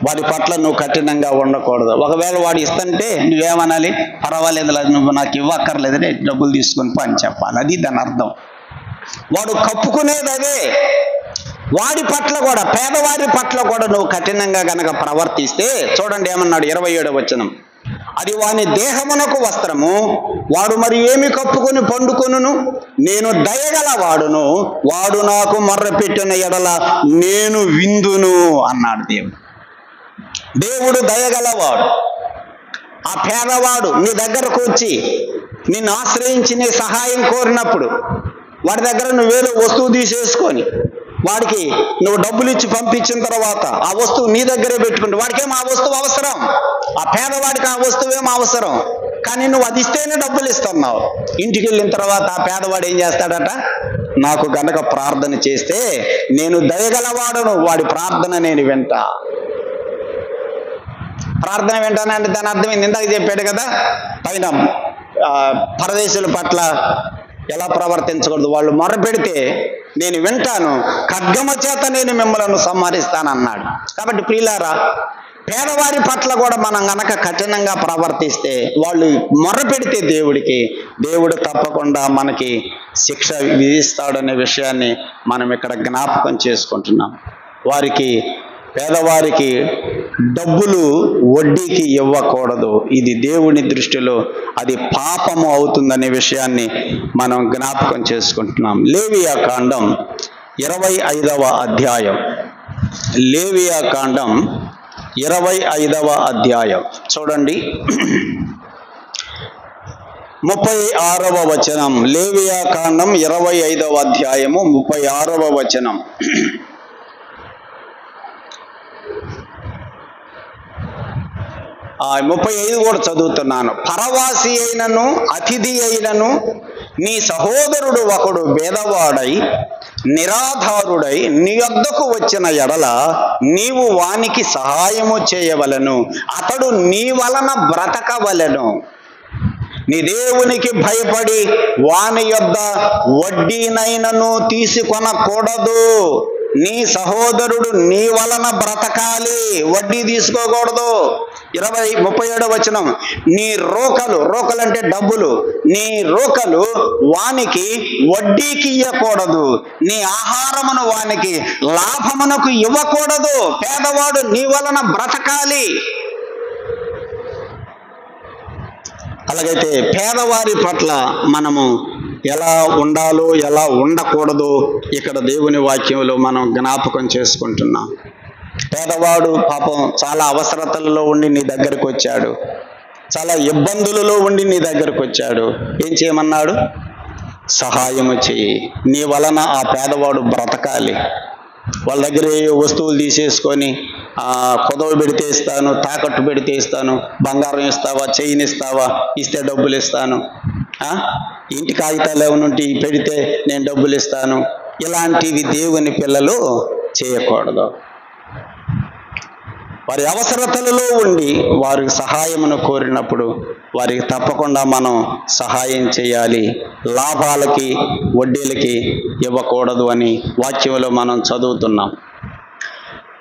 వాడి పట్ల నువ్వు కఠినంగా ఉండకూడదు. ఒకవేళ వాడు ఇస్తుంటే నువ్వేమనాలి? పర్వాలేదు, నువ్వు నాకు ఇవ్వక్కర్లేదని డబ్బులు తీసుకుని పని చెప్పాలి. అది దాని అర్థం. వాడు కప్పుకునేది అదే. వాడి పట్ల కూడా, పేదవారి పట్ల కూడా నువ్వు కఠినంగా గనక ప్రవర్తిస్తే, చూడండి ఏమన్నాడు 27వ వచనం. అది వాని దేహమునకు వస్త్రము, వాడు మరి ఏమి కప్పుకొని పండుకొనును? నేను దయగల వాడును, వాడు నాకు మొర్ర పెట్టిన ఎడల నేను విందును అన్నాడు దేవుడు. దేవుడు దయగలవాడు. ఆ పేదవాడు నీ దగ్గరకు వచ్చి నిన్ను ఆశ్రయించి నీ సహాయం కోరినప్పుడు వాడి దగ్గర నువ్వేదో వస్తువు తీసేసుకొని వాడికి నువ్వు డబ్బులు ఇచ్చి పంపించిన తర్వాత ఆ వస్తువు నీ దగ్గరే పెట్టుకుంటే వాడికేమో ఆ వస్తువు అవసరం, ఆ పేదవాడికి ఆ వస్తువేమో అవసరం, కానీ నువ్వు అది ఇస్తేనే డబ్బులు ఇస్తున్నావు. ఇంటికి వెళ్ళిన తర్వాత ఆ పేదవాడు ఏం చేస్తాడట? నాకు గనక ప్రార్థన చేస్తే నేను దయగలవాడను, వాడి ప్రార్థన నేను వింటా. ప్రార్థన వింటానంటే దాని అర్థం ఇందాక చెప్పాడు కదా, పైన పరదేశుల పట్ల ఎలా ప్రవర్తించకూడదు. వాళ్ళు మొర పెడితే నేను వింటాను, ఖడ్గమ చేత నేను మిమ్మల్ని సంహరిస్తానన్నాడు. కాబట్టి ప్రియులారా, పేదవారి పట్ల కూడా మనం గనక కఠినంగా ప్రవర్తిస్తే, వాళ్ళు మొర్ర పెడితే దేవుడు తప్పకుండా మనకి శిక్ష విధిస్తాడనే విషయాన్ని మనం ఇక్కడ జ్ఞాపకం చేసుకుంటున్నాం. పేదవారికి డబ్బులు వడ్డీకి ఇవ్వకూడదు. ఇది దేవుని దృష్టిలో అది పాపము అవుతుందనే విషయాన్ని మనం జ్ఞాపకం చేసుకుంటున్నాం. లేవియాకాండం 25వ అధ్యాయం. లేవియాకాండం 25వ అధ్యాయం చూడండి 36వ వచనం. లేవియాకాండం 25వ అధ్యాయము 36వ వచనం. ఆ 35 కూడా చదువుతున్నాను. పరవాసి అయినను అతిథి అయినను నీ సహోదరుడు ఒకడు భేదవాడై నిరాధారుడై నీ వద్దకు వచ్చిన ఎడల నీవు వానికి సహాయము చేయవలెను, అతడు నీ వలన బ్రతకవలెను. నీ దేవునికి భయపడి వాని యొద్ద వడ్డీనైనను తీసుకొనకూడదు. నీ సహోదరుడు నీ వలన బ్రతకాలి, వడ్డీ తీసుకోకూడదు. 37వ వచనం. నీ రోకలు అంటే డబ్బులు, నీ రోకలు వానికి వడ్డీకి ఇవ్వకూడదు, నీ ఆహారమును వానికి లాభమునకు ఇవ్వకూడదు. పేదవాడు నీ వలన బ్రతకాలి. అలాగైతే పేదవారి పట్ల మనము ఎలా ఉండాలో ఎలా ఉండకూడదో ఇక్కడ దేవుని వాక్యంలో మనం జ్ఞాపకం చేసుకుంటున్నాం. పేదవాడు పాపం చాలా అవసరతలలో ఉండి నీ దగ్గరకు వచ్చాడు, చాలా ఇబ్బందులలో ఉండి నీ దగ్గరకు వచ్చాడు. ఏం చేయమన్నాడు? సహాయము చెయ్యి. నీ వలన ఆ పేదవాడు బ్రతకాలి. వాళ్ళ దగ్గర వస్తువులు తీసేసుకొని కుదవ పెడితే ఇస్తాను, తాకట్టు పెడితే ఇస్తాను, బంగారం ఇస్తావా, చైన్ ఇస్తావా, ఇస్తే డబ్బులు ఇస్తాను, ఇంటి కాగితాలు ఏమనుంటే పెడితే నేను డబ్బులు ఇస్తాను, ఇలాంటివి దేవుని పిల్లలు చేయకూడదు. వారి అవసరతలలో ఉండి వారికి సహాయమును కోరినప్పుడు వారికి తప్పకుండా మనం సహాయం చేయాలి. లాభాలకి వడ్డీలకి ఇవ్వకూడదు అని వాక్యంలో మనం చదువుతున్నాం.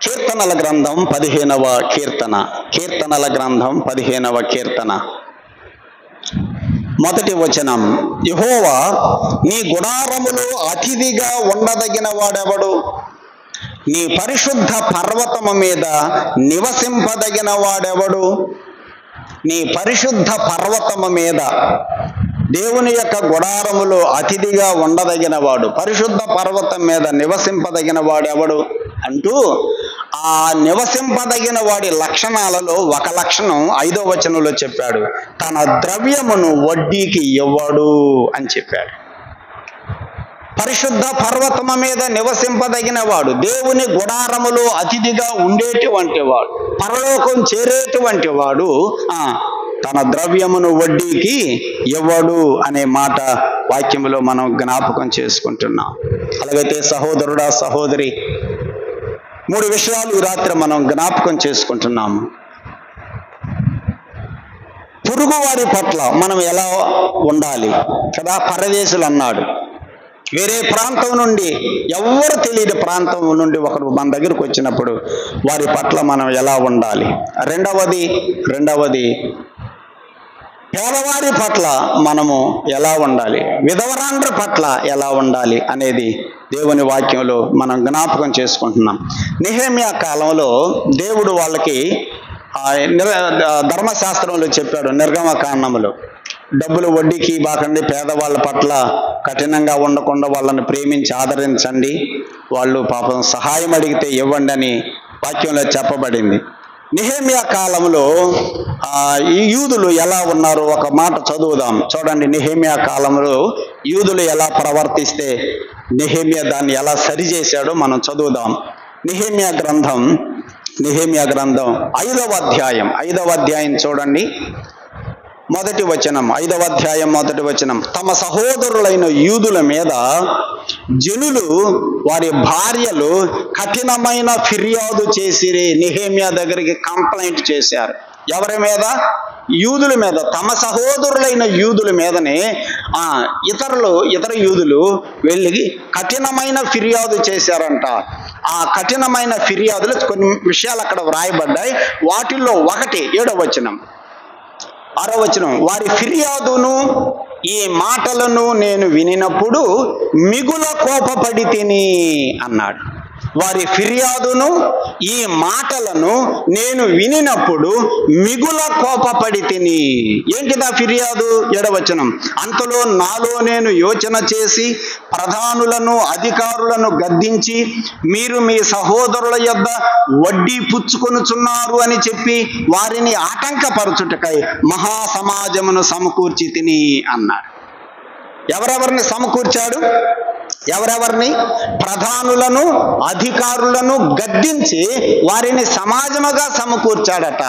కీర్తనల గ్రంథం 15వ కీర్తన. కీర్తనల గ్రంథం 15వ కీర్తన మొదటి వచనం. యెహోవా, నీ గుడారములో అతిథిగా ఉండదగిన వాడెవడు? నీ పరిశుద్ధ పర్వతము మీద నివసింపదగిన వాడెవడు? నీ పరిశుద్ధ పర్వతము మీద, దేవుని యొక్క గుడారములో అతిథిగా ఉండదగిన వాడు, పరిశుద్ధ పర్వతం మీద నివసింపదగిన వాడెవడు అంటూ ఆ నివసింపదగిన వాడి లక్షణాలలో ఒక లక్షణం 5వ వచనంలో చెప్పాడు. తన ద్రవ్యమును వడ్డీకి ఇవ్వడు అని చెప్పాడు. పరిశుద్ధ పర్వతము మీద నివసింపదగిన వాడు, దేవుని గుడారములో అతిథిగా ఉండేటువంటి వాడు, పరలోకం చేరేటువంటి వాడు తన ద్రవ్యమును వడ్డీకి ఇవ్వడు అనే మాట వాక్యములో మనం జ్ఞాపకం చేసుకుంటున్నాం. అలాగైతే సహోదరుడా, సహోదరి, 3 విషయాలు ఈ రాత్రి మనం జ్ఞాపకం చేసుకుంటున్నాము. పొరుగువారి పట్ల మనం ఎలా ఉండాలి కదా. పరదేశులు అన్నాడు, వేరే ప్రాంతం నుండి, ఎవరు తెలియని ప్రాంతం నుండి ఒకరు మన దగ్గరకు వచ్చినప్పుడు వారి పట్ల మనం ఎలా ఉండాలి. రెండవది పేదవారి పట్ల మనము ఎలా ఉండాలి, విధవరాండ్ర పట్ల ఎలా ఉండాలి అనేది దేవుని వాక్యంలో మనం జ్ఞాపకం చేసుకుంటున్నాం. నెహెమ్యా కాలంలో దేవుడు వాళ్ళకి ధర్మశాస్త్రంలో చెప్పాడు, నిర్గమకాండములో, డబ్బులు వడ్డీకి బాకండి, పేదవాళ్ళ పట్ల కఠినంగా ఉండకుండా వాళ్ళని ప్రేమించి ఆదరించండి, వాళ్ళు పాపం సహాయం అడిగితే ఇవ్వండి అని వాక్యంలో చెప్పబడింది. నెహెమ్యా కాలంలో ఈ యూదులు ఎలా ఉన్నారో ఒక మాట చదువుదాం. చూడండి, నెహెమ్యా కాలంలో యూదులు ఎలా ప్రవర్తిస్తే నెహెమ్యా దాన్ని ఎలా సరిచేశాడో మనం చదువుదాం. నెహెమ్యా గ్రంథం 5వ అధ్యాయం చూడండి, మొదటి వచనం. 5వ అధ్యాయం మొదటి వచనం. తమ సహోదరులైన యూదుల మీద జనులు వారి భార్యలు కఠినమైన ఫిర్యాదు చేసి నెహెమ్యా దగ్గరికి కంప్లైంట్ చేశారు. ఎవరి మీద? యూదుల మీద. తమ సహోదరులైన యూదుల మీదనే ఇతర యూదులు వెళ్ళి కఠినమైన ఫిర్యాదు చేశారంట. ఆ కఠినమైన ఫిర్యాదులు కొన్ని విషయాలు అక్కడ వ్రాయబడ్డాయి. వాటిల్లో ఒకటి 7వ వచనం, 6వ వచనం. వారి ఫిర్యాదును ఈ మాటలను నేను వినినప్పుడు మిగుల కోపపడి తిని అన్నాడు. వారి ఫిర్యాదును ఈ మాటలను నేను వినినప్పుడు మిగుల కోపపడి తిని. ఏంటిదా ఫిర్యాదు? 7వ వచనం. అంతలో నాలో నేను యోచన చేసి ప్రధానులను అధికారులను గద్దించి, మీరు మీ సహోదరుల యొద్ద వడ్డీ పుచ్చుకొనుచున్నారు అని చెప్పి వారిని ఆటంకపరచుటకై మహాసమాజమును సమకూర్చి తిని అన్నాడు. ఎవరెవరిని సమకూర్చాడు? ఎవరెవరిని? ప్రధానులను అధికారులను గద్దించి వారిని సమాజముగా సమకూర్చాడట.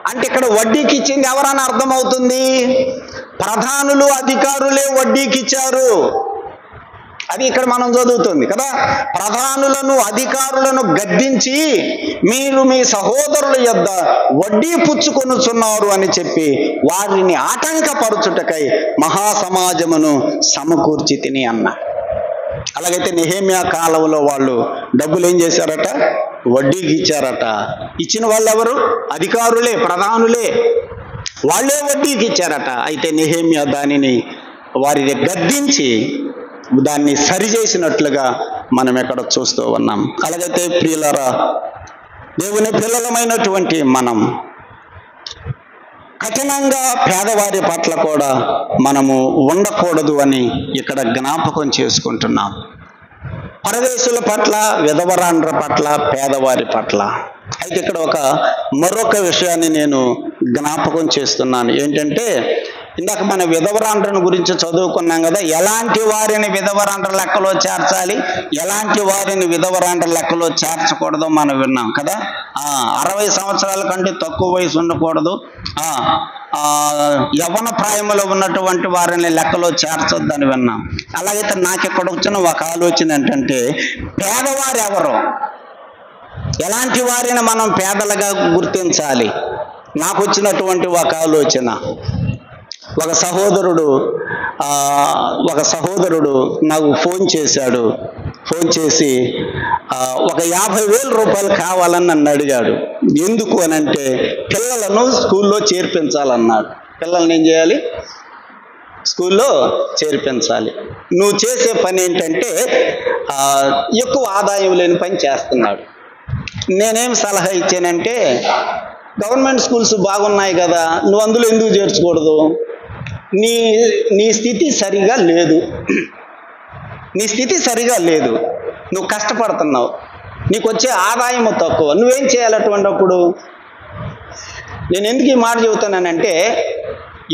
అంటే ఇక్కడ వడ్డీకి ఇచ్చింది ఎవరని అర్థమవుతుంది? ప్రధానులు అధికారులే వడ్డీకి ఇచ్చారు. అది ఇక్కడ మనం చదువుతుంది కదా. ప్రధానులను అధికారులను గద్దించి మీరు మీ సహోదరుల యొద్ద వడ్డీ పుచ్చుకొనుచున్నారు అని చెప్పి వారిని ఆటంకపరచుటకై మహాసమాజమును సమకూర్చి తిని అన్న. అలాగైతే నెహెమ్యా కాలంలో వాళ్ళు డబ్బులు ఏం చేశారట? వడ్డీకి ఇచ్చారట. ఇచ్చిన వాళ్ళు ఎవరు? అధికారులే, ప్రధానులే. వాళ్ళే వడ్డీకి ఇచ్చారట. అయితే నెహెమ్యా దానిని వారిని గద్దించి దాన్ని సరిచేసినట్లుగా మనం ఎక్కడ చూస్తూ ఉన్నాం. అలాగైతే ప్రియులారా, దేవుని పిల్లలమైనటువంటి మనం కఠినంగా పేదవారి పట్ల కూడా మనము ఉండకూడదు అని ఇక్కడ జ్ఞాపకం చేసుకుంటున్నాం. పరదేశుల పట్ల, విధవరాండ్ర పట్ల, పేదవారి పట్ల. అయితే ఇక్కడ మరొక విషయాన్ని నేను జ్ఞాపకం చేస్తున్నాను. ఏంటంటే, ఇందాక మన విధవరాండ్రను గురించి చదువుకున్నాం కదా, ఎలాంటి వారిని విధవరాండ్ర లెక్కలో చేర్చాలి, ఎలాంటి వారిని విధవరాండ్ర లెక్కలో చేర్చకూడదో మనం విన్నాం కదా. 60 సంవత్సరాల కంటే తక్కువ వయసు ఉండకూడదు, యవ్వన ప్రాయంలో ఉన్నటువంటి వారిని లెక్కలో చేర్చొద్దని విన్నాం. అలాగైతే నాకు ఇక్కడ వచ్చిన ఒక ఆలోచన ఏంటంటే, పేదవారు ఎవరు, ఎలాంటి వారిని మనం పేదలుగా గుర్తించాలి? నాకు వచ్చినటువంటి ఒక ఆలోచన, ఒక సహోదరుడు నాకు ఫోన్ చేసి ఒక 50,000 రూపాయలు కావాలని నన్ను అడిగాడు. ఎందుకు అని అంటే, పిల్లలను స్కూల్లో చేర్పించాలన్నాడు. పిల్లల్ని ఏం చేయాలి? స్కూల్లో చేర్పించాలి. నువ్వు చేసే పని ఏంటంటే ఎక్కువ ఆదాయం లేని పని చేస్తున్నాడు. నేనేం సలహా ఇచ్చానంటే, గవర్నమెంట్ స్కూల్స్ బాగున్నాయి కదా, నువ్వు అందులో ఎందుకు చేర్చకూడదు? నీ స్థితి సరిగా లేదు, నువ్వు కష్టపడుతున్నావు, నీకు వచ్చే ఆదాయం తక్కువ, నువ్వేం చేయాలి అటువంటిప్పుడు? నేను ఎందుకు ఈ మాట చెబుతున్నానంటే,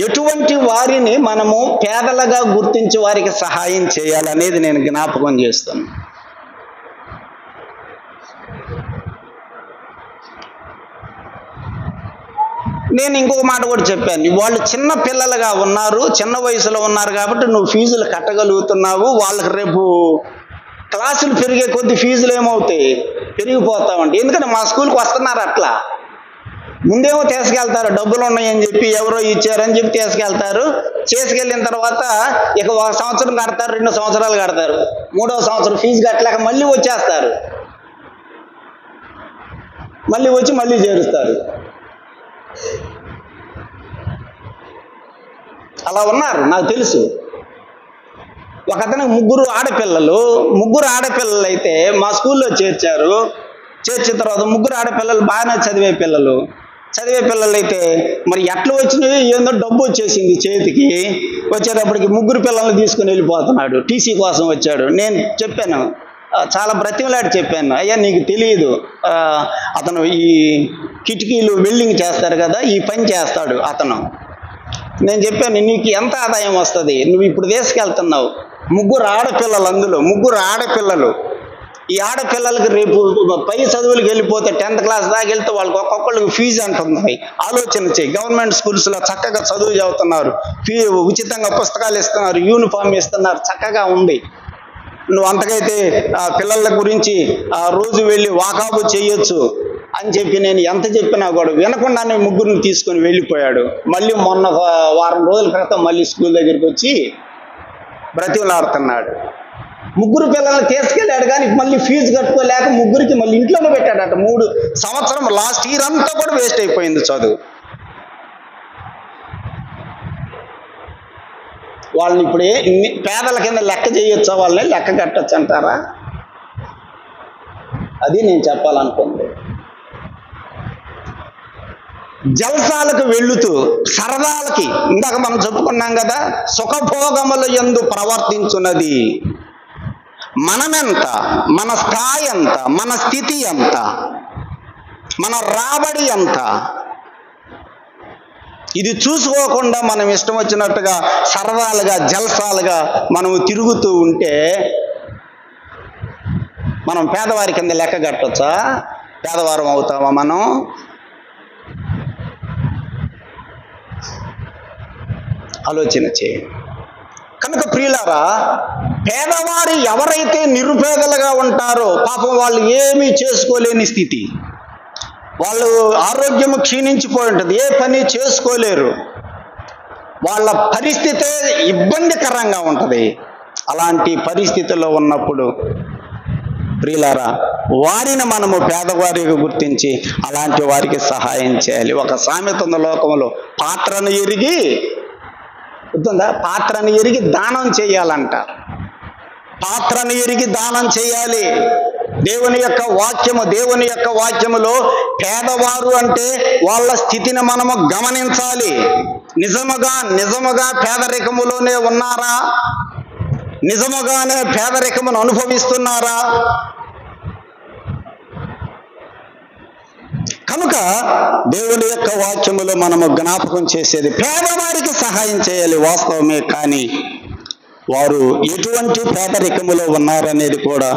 ఎటువంటి వారిని మనము పేదలుగా గుర్తించి వారికి సహాయం చేయాలనేది నేను జ్ఞాపకం చేస్తాను. నేను ఇంకొక మాట కూడా చెప్పాను, వాళ్ళు చిన్న పిల్లలుగా ఉన్నారు, చిన్న వయసులో ఉన్నారు కాబట్టి నువ్వు ఫీజులు కట్టగలుగుతున్నావు. వాళ్ళకి రేపు క్లాసులు పెరిగే కొద్ది ఫీజులు ఏమవుతాయి? పెరిగిపోతామండి. ఎందుకంటే మా స్కూల్కి వస్తున్నారు అట్లా. ముందేమో తీసుకెళ్తారు, డబ్బులు ఉన్నాయని చెప్పి, ఎవరో ఇచ్చారని చెప్పి తీసుకెళ్తారు. చేసుకెళ్ళిన తర్వాత ఇక 1 సంవత్సరం కడతారు, 2 సంవత్సరాలు కడతారు, 3వ సంవత్సరం ఫీజు కట్టలేక మళ్ళీ వచ్చేస్తారు, మళ్ళీ చేరుస్తారు. అలా ఉన్నారు, నాకు తెలుసు. ఒక అతనికి 3 ఆడపిల్లలు అయితే మా స్కూల్లో చేర్చిన తర్వాత 3 ఆడపిల్లలు బాగానే చదివే పిల్లలు అయితే మరి ఎట్లా వచ్చినాయో ఏందో డబ్బు వచ్చేసింది చేతికి. వచ్చేటప్పటికి 3 పిల్లల్ని తీసుకుని వెళ్ళిపోతున్నాడు. టీసీ కోసం వచ్చాడు. నేను చెప్పాను, చాలా బ్రతిమలాడి చెప్పాను, అయ్యా నీకు తెలియదు, అతను ఈ కిటికీలు వెల్డింగ్ చేస్తారు కదా, ఈ పని చేస్తాడు అతను. నేను చెప్పాను, నీకు ఎంత ఆదాయం వస్తుంది, నువ్వు ఇప్పుడు తీసుకెళ్తున్నావు 3 ఆడపిల్లలు, అందులో 3 ఆడపిల్లలు. ఈ ఆడపిల్లలకి రేపు పై చదువులకు వెళ్ళిపోతే 10th క్లాస్ దాకా వెళ్తే వాళ్ళకి ఒక్కొక్కళ్ళకి ఫీజు అంటుంది. ఆలోచన చేయి. గవర్నమెంట్ స్కూల్స్లో చక్కగా చదువు చదువుతున్నారు, ఉచితంగా పుస్తకాలు ఇస్తున్నారు, యూనిఫామ్ ఇస్తున్నారు, చక్కగా ఉంది. నువ్వు అంతకైతే పిల్లల గురించి రోజు వెళ్ళి వాకాబు చేయొచ్చు అని చెప్పి నేను ఎంత చెప్పినా కూడా వినకుండానే 3 తీసుకొని వెళ్ళిపోయాడు. మళ్ళీ మొన్న వారం రోజుల క్రితం మళ్ళీ స్కూల్ దగ్గరికి వచ్చి బ్రతిమలాడుతున్నాడు. 3 పిల్లల్ని తీసుకెళ్ళాడు కానీ మళ్ళీ ఫీజు కట్టుకోలేక 3కి మళ్ళీ ఇంట్లోనే పెట్టాడట. 3 సంవత్సరం లాస్ట్ ఇయర్ అంతా కూడా వేస్ట్ అయిపోయింది చదువు. వాళ్ళని ఇప్పుడు పేదల కింద లెక్క చేయొచ్చా? వాళ్ళని లెక్క కట్టచ్చు అంటారా? అది నేను చెప్పాలనుకుంది. జల్సాలకు వెళుతూ సరదాలకి, ఇందాక మనం చెప్పుకున్నాం కదా, సుఖభోగముల యందు ప్రవర్తించున్నది. మనమెంత, మన స్థాయి ఎంత, మన స్థితి ఎంత, మన రాబడి ఎంత, ఇది చూసుకోకుండా మనం ఇష్టం వచ్చినట్టుగా సరదాలుగా జల్సాలుగా మనము తిరుగుతూ ఉంటే మనం పేదవారి కింద లెక్క కట్టొచ్చా? పేదవారం అవుతామా మనం? ఆలోచన చేయండి. కనుక ప్రియులారా, పేదవారు ఎవరైతే నిరుపేదలుగా ఉంటారో పాపం వాళ్ళు ఏమీ చేసుకోలేని స్థితి, వాళ్ళు ఆరోగ్యం క్షీణించిపోయి ఉంటుంది, ఏ పని చేసుకోలేరు, వాళ్ళ పరిస్థితే ఇబ్బందికరంగా ఉంటుంది. అలాంటి పరిస్థితుల్లో ఉన్నప్పుడు ప్రియులారా, వారిని మనము పేదవారిగా గుర్తించి అలాంటి వారికి సహాయం చేయాలి. ఒక సామెత ఉంది లోకంలో, పాత్రను ఎరిగి దానం చేయాలంట. పాత్రను ఎరిగి దానం చేయాలి. దేవుని యొక్క వాక్యములో పేదవారు అంటే వాళ్ళ స్థితిని మనము గమనించాలి. నిజముగా పేదరికములోనే ఉన్నారా? నిజముగానే పేదరికమును అనుభవిస్తున్నారా? కనుక దేవుని యొక్క వాక్యములో మనము జ్ఞాపకం చేసేది పేదవారికి సహాయం చేయాలి వాస్తవమే, కానీ వారు ఎటువంటి పేదరికములో ఉన్నారనేది కూడా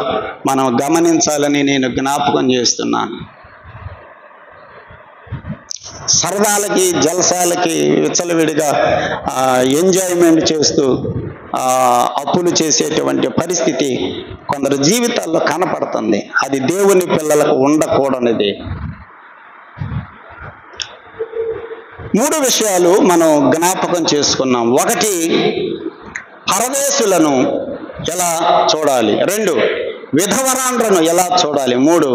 మనం గమనించాలని నేను జ్ఞాపకం చేస్తున్నాను. సరదాలకి జలసాలకి విచ్చలవిడిగా ఎంజాయ్మెంట్ చేస్తూ అప్పులు చేసేటువంటి పరిస్థితి కొందరు జీవితాల్లో కనపడుతుంది. అది దేవుని పిల్లలకు ఉండకూడనిది. 3 విషయాలు మనం జ్ఞాపకం చేసుకున్నాం. 1, పరదేశులను ఎలా చూడాలి. 2, విధవరాండ్రను ఎలా చూడాలి. 3,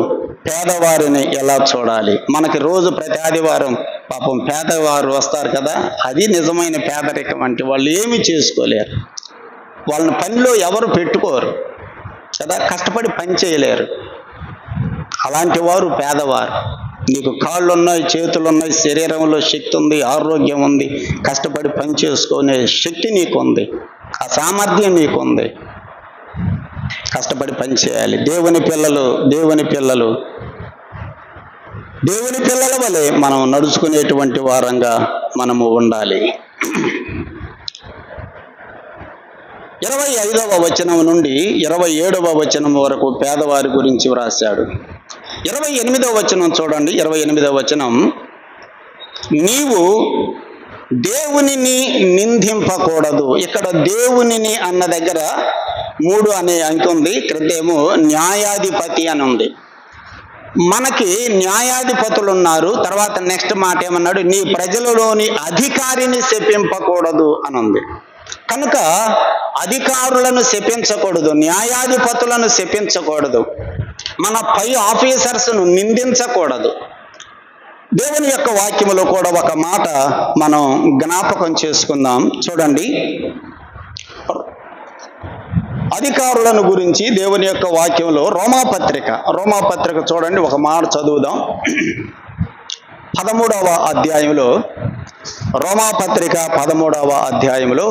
పేదవారిని ఎలా చూడాలి. మనకి రోజు ప్రతి ఆదివారం పాపం పేదవారు వస్తారు కదా, అది నిజమైన పేదరికం. అంటే వాళ్ళు ఏమీ చేసుకోలేరు, వాళ్ళని పనిలో ఎవరు పెట్టుకోరు కదా, కష్టపడి పని చేయలేరు. అలాంటి వారు పేదవారు. నీకు కాళ్ళు ఉన్నాయి, చేతులు ఉన్నాయి, శరీరంలో శక్తి ఉంది, ఆరోగ్యం ఉంది, కష్టపడి పని చేసుకునే శక్తి నీకుంది, ఆ సామర్థ్యం నీకుంది, కష్టపడి పని చేయాలి. దేవుని పిల్లల వలె మనం నడుచుకునేటువంటి వారంగా మనము ఉండాలి. 25వ వచనం నుండి 27వ వచనం వరకు పేదవారి గురించి వ్రాశాడు. 28వ వచనం చూడండి. 28వ వచనం, నీవు దేవునిని నిందింపకూడదు. ఇక్కడ దేవునిని అన్న దగ్గర 3 అనే అంకె ఉంది, క్రితేమో న్యాయాధిపతి అని ఉంది. మనకి న్యాయాధిపతులు ఉన్నారు. తర్వాత నెక్స్ట్ మాట ఏమన్నాడు, నీ ప్రజలలోని అధికారిని శపింపకూడదు అని ఉంది. కనుక అధికారులను శపించకూడదు, న్యాయాధిపతులను శపించకూడదు, మన పై ఆఫీసర్స్ను నిందించకూడదు. దేవుని యొక్క వాక్యములో కూడా ఒక మాట మనం జ్ఞాపకం చేసుకుందాం. చూడండి, అధికారులను గురించి దేవుని యొక్క వాక్యంలో రోమాపత్రిక చూడండి, ఒక మాట చదువుదాం. 13వ అధ్యాయంలో, రోమాపత్రిక 13వ అధ్యాయంలో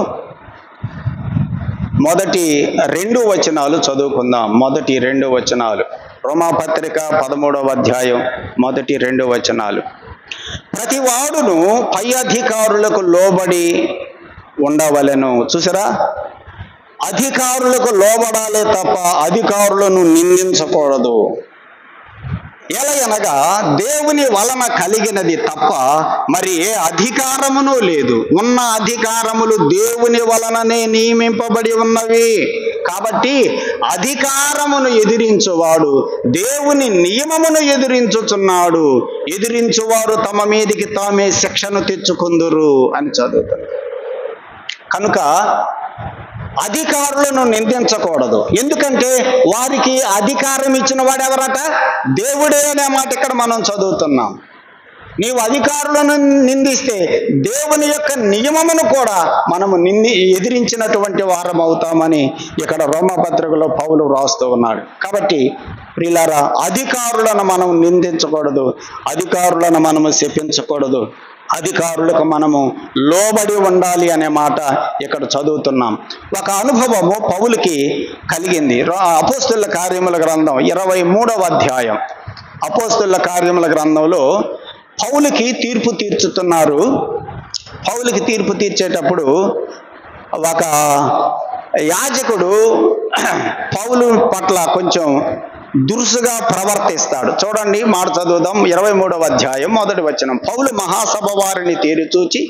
మొదటి 2 వచనాలు చదువుకుందాం. మొదటి 2 వచనాలు, రోమాపత్రిక 13వ అధ్యాయం మొదటి 2 వచనాలు. ప్రతివాడును పై అధికారులకు లోబడి ఉండవలెను. చూసారా, అధికారులకు లోబడాలే తప్ప అధికారులను నిందించకూడదు. ఎలయనగా దేవుని వలన కలిగినది తప్ప మరి ఏ అధికారమును లేదు. ఉన్న అధికారములు దేవుని వలననే నియమింపబడి ఉన్నవి. కాబట్టి అధికారమును ఎదిరించువాడు దేవుని నియమమును ఎదిరించుచున్నాడు. ఎదిరించువారు తమ మీదికి తామే శిక్షను తెచ్చుకుందురు అని చదువుతారు. కనుక అధికారులను నిందించకూడదు. ఎందుకంటే వారికి అధికారం ఇచ్చిన వాడు ఎవరట? దేవుడే అనే మాట ఇక్కడ మనం చదువుతున్నాం. నీవు అధికారులను నిందిస్తే దేవుని యొక్క నియమమును కూడా మనము ఎదిరించినటువంటి వారం అవుతామని ఇక్కడ రోమపత్రికలో పౌలు వ్రాస్తూ ఉన్నాడు. కాబట్టి ప్రియులారా, అధికారులను మనం నిందించకూడదు, అధికారులను మనము శపించకూడదు, అధికారులకు మనము లోబడి ఉండాలి అనే మాట ఇక్కడ చదువుతున్నాం. ఒక అనుభవము పౌలుకి కలిగింది. అపోస్తుల కార్యముల గ్రంథం 23వ అధ్యాయం. అపోస్తుల కార్యముల గ్రంథంలో పౌలుకి తీర్పు తీర్చుతున్నారు. పౌలుకి తీర్పు తీర్చేటప్పుడు ఒక యాజకుడు పౌలు పట్ల కొంచెం దురుసుగా ప్రవర్తిస్తాడు. చూడండి, మాట చదువుదాం. 23వ అధ్యాయం మొదటి వచనం. పౌలు మహాసభ వారిని తేరిచూచి,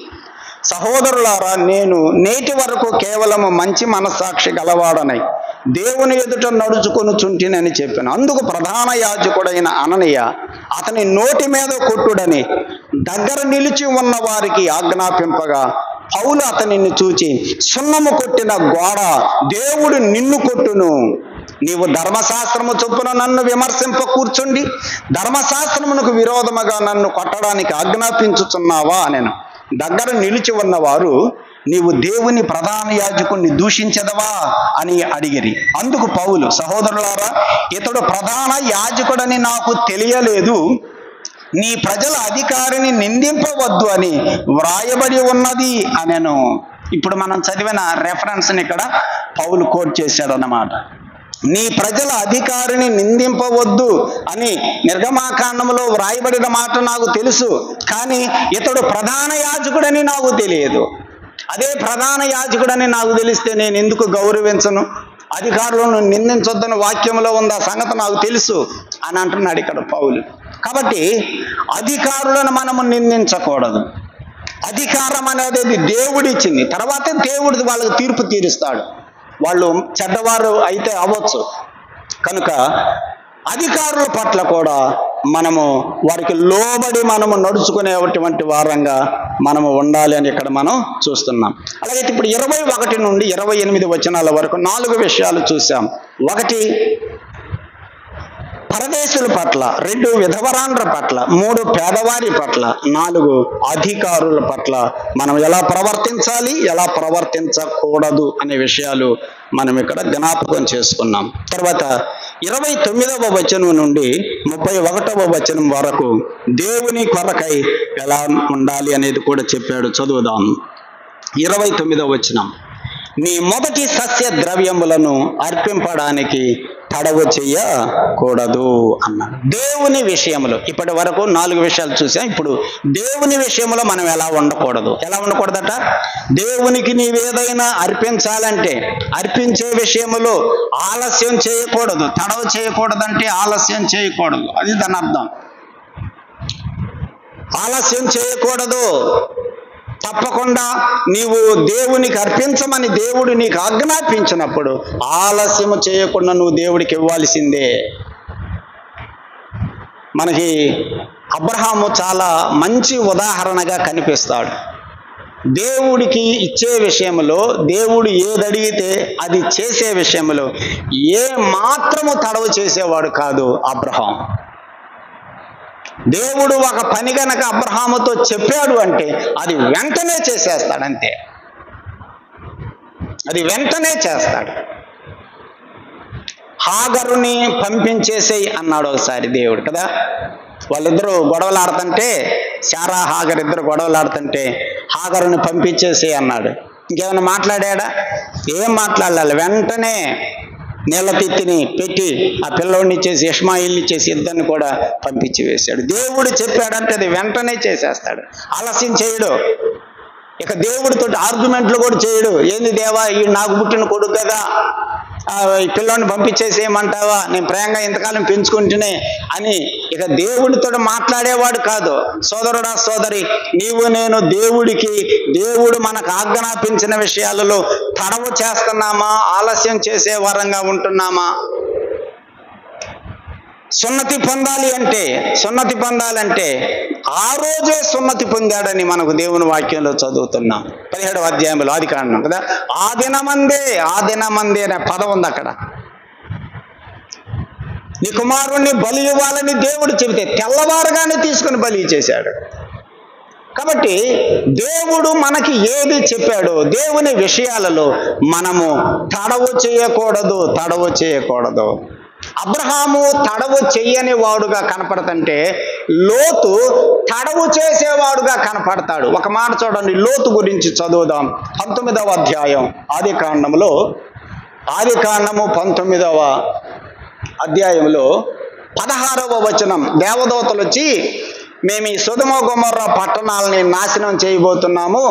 సహోదరులారా, నేను నేటి వరకు కేవలము మంచి మనస్సాక్షి గలవాడనై దేవుని ఎదుట నడుచుకొనుచుంటినని చెప్పాను. అందుకు ప్రధాన యాజకుడైన అననీయ అతని నోటి మీద కొట్టుడని దగ్గర నిలిచి ఉన్న వారికి ఆజ్ఞాపింపగా, పౌలు అతనిని చూచి, సున్నము కొట్టిన గోడ దేవుడు నిన్ను కొట్టును. నీవు ధర్మశాస్త్రము చొప్పున నన్ను విమర్శింప కూర్చుండి ధర్మశాస్త్రమునకు విరోధముగా నన్ను కొట్టడానికి ఆజ్ఞాపించుచున్నావా అనెను. దగ్గర నిలిచి ఉన్నవారు, నీవు దేవుని ప్రధాన యాజకుణ్ణి దూషించదవా అని అడిగిరి. అందుకు పౌలు, సహోదరులారా, ఇతడు ప్రధాన యాజకుడని నాకు తెలియలేదు, నీ ప్రజల అధికారిని నిందింపవద్దు అని వ్రాయబడి ఉన్నది అనెను. ఇప్పుడు మనం చదివిన రెఫరెన్స్ని ఇక్కడ పౌలు కోట్ చేశాడు అన్నమాట. నీ ప్రజల అధికారిని నిందింపవద్దు అని నిర్గమాకాండములో వ్రాయబడిన మాట నాకు తెలుసు, కానీ ఇతడు ప్రధాన యాజకుడని నాకు తెలియదు. అదే ప్రధాన యాజకుడని నాకు తెలిస్తే నేను ఎందుకు గౌరవించను? అధికారులను నిందించొద్దని వాక్యంలో ఉంది, ఆ సంగతి నాకు తెలుసు అని అంటున్నాడు ఇక్కడ పౌలు. కాబట్టి అధికారులను మనము నిందించకూడదు. అధికారం అనేది దేవుడిచ్చింది, తర్వాత దేవుడు వాళ్ళకి తీర్పు తీరుస్తాడు. వాళ్ళు చెడ్డవారు అయితే అవ్వచ్చు, కనుక అధికారుల పట్ల కూడా మనము వారికి లోబడి మనము నడుచుకునేటువంటి వారంగా మనము ఉండాలి అని ఇక్కడ మనం చూస్తున్నాం. అలాగే ఇప్పుడు 21 నుండి 28 వచనాల వరకు 4 విషయాలు చూసాం. 1 పరదేశుల పట్ల, 2 విధవరాండ్ర పట్ల, 3 పేదవారి పట్ల, 4 అధికారుల పట్ల మనం ఎలా ప్రవర్తించాలి, ఎలా ప్రవర్తించకూడదు అనే విషయాలు మనం ఇక్కడ జ్ఞాపకం చేసుకున్నాం. తర్వాత 29వ వచనం నుండి 31వ వచనం వరకు దేవుని కొరకై ఎలా ఉండాలి అనేది కూడా చెప్పాడు. చదువుదాం. 29వ వచనం, నీ మొదటి సస్య ద్రవ్యములను అర్పింపడానికి తడవు చెయ్యకూడదు అన్నాడు. దేవుని విషయంలో ఇప్పటి వరకు 4 విషయాలు చూసాం. ఇప్పుడు దేవుని విషయంలో మనం ఎలా ఉండకూడదు. ఎలా ఉండకూడదట? దేవునికి నీవేదైనా అర్పించాలంటే అర్పించే విషయంలో ఆలస్యం చేయకూడదు. తడవు చేయకూడదంటే ఆలస్యం చేయకూడదు, అది దాని అర్థం. ఆలస్యం చేయకూడదు. తప్పకుండా నీవు దేవునికి అర్పించమని దేవుడు నీకు ఆజ్ఞాపించినప్పుడు ఆలస్యం చేయకుండా నువ్వు దేవుడికి ఇవ్వాల్సిందే. మనకి అబ్రహాము చాలా మంచి ఉదాహరణగా కనిపిస్తాడు. దేవుడికి ఇచ్చే విషయంలో, దేవుడు ఏది అడిగితే అది చేసే విషయంలో ఏ మాత్రము తడవు చేసేవాడు కాదు అబ్రహాం. దేవుడు ఒక పని గనక అబ్రహాముతో చెప్పాడు అంటే అది వెంటనే చేసేస్తాడంతే, అది వెంటనే చేస్తాడు. హాగరుని పంపించేసేయి అన్నాడు ఒకసారి దేవుడు కదా. వాళ్ళిద్దరూ గొడవలాడుతుంటే, శారా హాగర్ ఇద్దరు గొడవలాడుతుంటే హాగరుని పంపించేసేయి అన్నాడు. ఇంకేమైనా మాట్లాడాడా? ఏం మాట్లాడాలి? వెంటనే నీళ్ళ తిత్తిని పెట్టి ఆ పిల్లోడిని ఇచ్చేసి ఇష్మాయిల్ని ఇచ్చేసి ఇద్దరిని కూడా పంపించి వేశాడు. దేవుడు చెప్పాడంటే అది వెంటనే చేసేస్తాడు, ఆలస్యం చేయడు. ఇక దేవుడితో ఆర్గ్యుమెంట్లు కూడా చేయడు. ఏంది దేవా, ఈ నాకు పుట్టిన కొడుకు కదా, ఈ పిల్లోడిని పంపించేసేయమంటావా, నేను ప్రేమగా ఇంతకాలం పెంచుకుంటూనే అని ఇక దేవుడితో మాట్లాడేవాడు కాదు. సోదరుడా సోదరి, నీవు నేను దేవుడు మనకు ఆజ్ఞాపించిన విషయాలలో తడవు చేస్తున్నామా, ఆలస్యం చేసే వరంగా ఉంటున్నామా? సున్నతి పొందాలంటే ఆ రోజే సున్నతి పొందాడని మనకు దేవుని వాక్యంలో చదువుతున్నాం. 17వ అధ్యాయంలో ఆదికాండం కదా. ఆ దినమందే అనే పదం ఉంది అక్కడ. నీ కుమారుణ్ణి బలి ఇవ్వాలని దేవుడు చెబితే తెల్లవారుగానే తీసుకుని బలి చేశాడు. కాబట్టి దేవుడు మనకి ఏది చెప్పాడో దేవుని విషయాలలో మనము తడవు చేయకూడదు. అబ్రహాము తడవు చెయ్యని వాడుగా కనపడతంటే లోతు తడవు చేసేవాడుగా కనపడతాడు. ఒక మాట చూడండి, లోతు గురించి చదువుదాం. 19వ అధ్యాయం ఆదికాండము 19వ అధ్యాయంలో 16వ వచనం, దేవదూతలు వచ్చి మేము ఈ సొదొమ గొమొర్రా పట్టణాలని నాశనం చేయబోతున్నాము,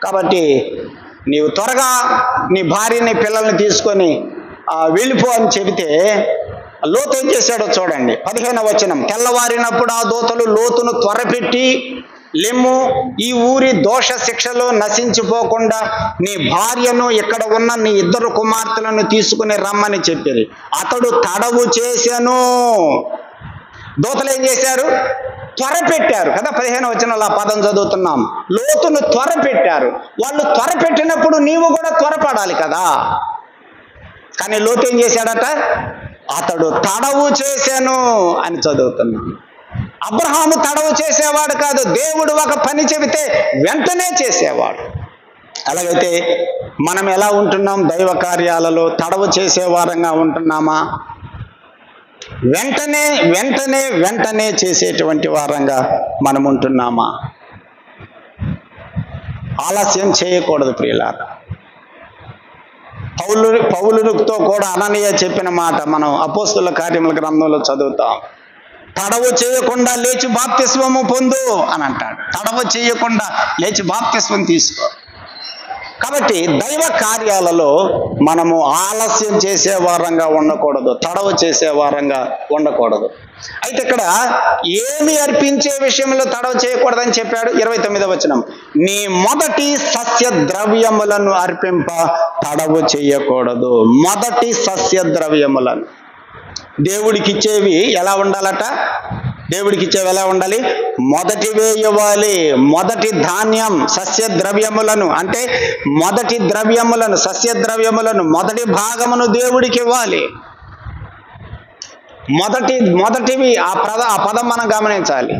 కాబట్టి నీవు త్వరగా నీ భార్యని పిల్లల్ని తీసుకొని వెళ్ళిపో అని చెబితే లోతు ఏం చేశాడో చూడండి. 15వ వచనం, తెల్లవారినప్పుడు ఆ దూతలు లోతును త్వరపెట్టి, లెమ్ము, ఈ ఊరి దోష శిక్షలో నశించిపోకుండా నీ భార్యను, ఇక్కడ ఉన్న నీ 2 కుమార్తెలను తీసుకుని రమ్మని చెప్పారు. అతడు తడవు చేశాను. దూతలు ఏం చేశారు? త్వరపెట్టారు కదా. 15వ వచనంలో ఆ పదం చదువుతున్నాం. లోతును త్వరపెట్టారు. వాళ్ళు త్వరపెట్టినప్పుడు నీవు కూడా త్వరపడాలి కదా. కానీ లోతు ఏం చేశాడట? అతడు తడవు చేశాను అని చదువుతున్నాను. అబ్రహాము తడవు చేసేవాడు కాదు. దేవుడు ఒక పని చెబితే వెంటనే చేసేవాడు. అలాగైతే మనం ఎలా ఉంటున్నాం? దైవ కార్యాలలో తడవు చేసే వారంగా ఉంటున్నామా? వెంటనే వెంటనే వెంటనే చేసేటువంటి వారంగా మనం ఉంటున్నామా? ఆలస్యం చేయకూడదు ప్రియులారా. పౌలుతో కూడా అననీయ చెప్పిన మాట మనం అపోస్తుల కార్యముల గ్రంథంలో చదువుతాం. తడవు చేయకుండా లేచి బాప్తిస్మము పొందు అని అంటాడు. తడవు చేయకుండా లేచి బాప్తిస్మం తీసుకో. కాబట్టి దైవ కార్యాలలో మనము ఆలస్యం చేసే వారంగా ఉండకూడదు, తడవు చేసే వారంగా ఉండకూడదు. అయితే ఇక్కడ ఏమి అర్పించే విషయంలో తడవు చేయకూడదని చెప్పాడు. 29వ వచనం, నీ మొదటి సస్య ద్రవ్యములను అర్పింప తడవు చేయకూడదు. మొదటి సస్య ద్రవ్యములను దేవుడికి ఇచ్చేవి ఎలా ఉండాలట? దేవుడికి ఇచ్చేవి ఎలా ఉండాలి? మొదటివే ఇవ్వాలి. మొదటి ధాన్యం సస్య ద్రవ్యములను అంటే మొదటి ద్రవ్యములను సస్య ద్రవ్యములను మొదటి భాగమును దేవుడికి ఇవ్వాలి. మొదటివి ఆ పదం మనం గమనించాలి.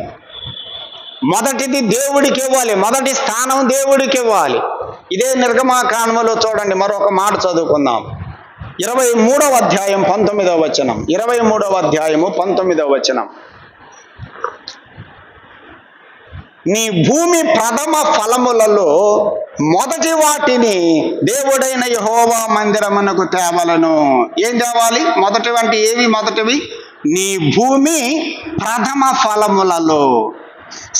మొదటిది దేవుడికి ఇవ్వాలి, మొదటి స్థానం దేవుడికి ఇవ్వాలి. ఇదే నిర్గమాకాండములో చూడండి, మరొక మాట చదువుకుందాం. 23వ అధ్యాయం 19వ వచనం. 23వ అధ్యాయము 19వ వచనం. నీ భూమి ప్రథమ ఫలములలో మొదటి వాటిని దేవుడైన యెహోవా మందిరమునకు తేవలను. ఏం తేవాలి? మొదటి అంటే ఏవి? మొదటివి నీ భూమి ప్రథమ ఫలములలో,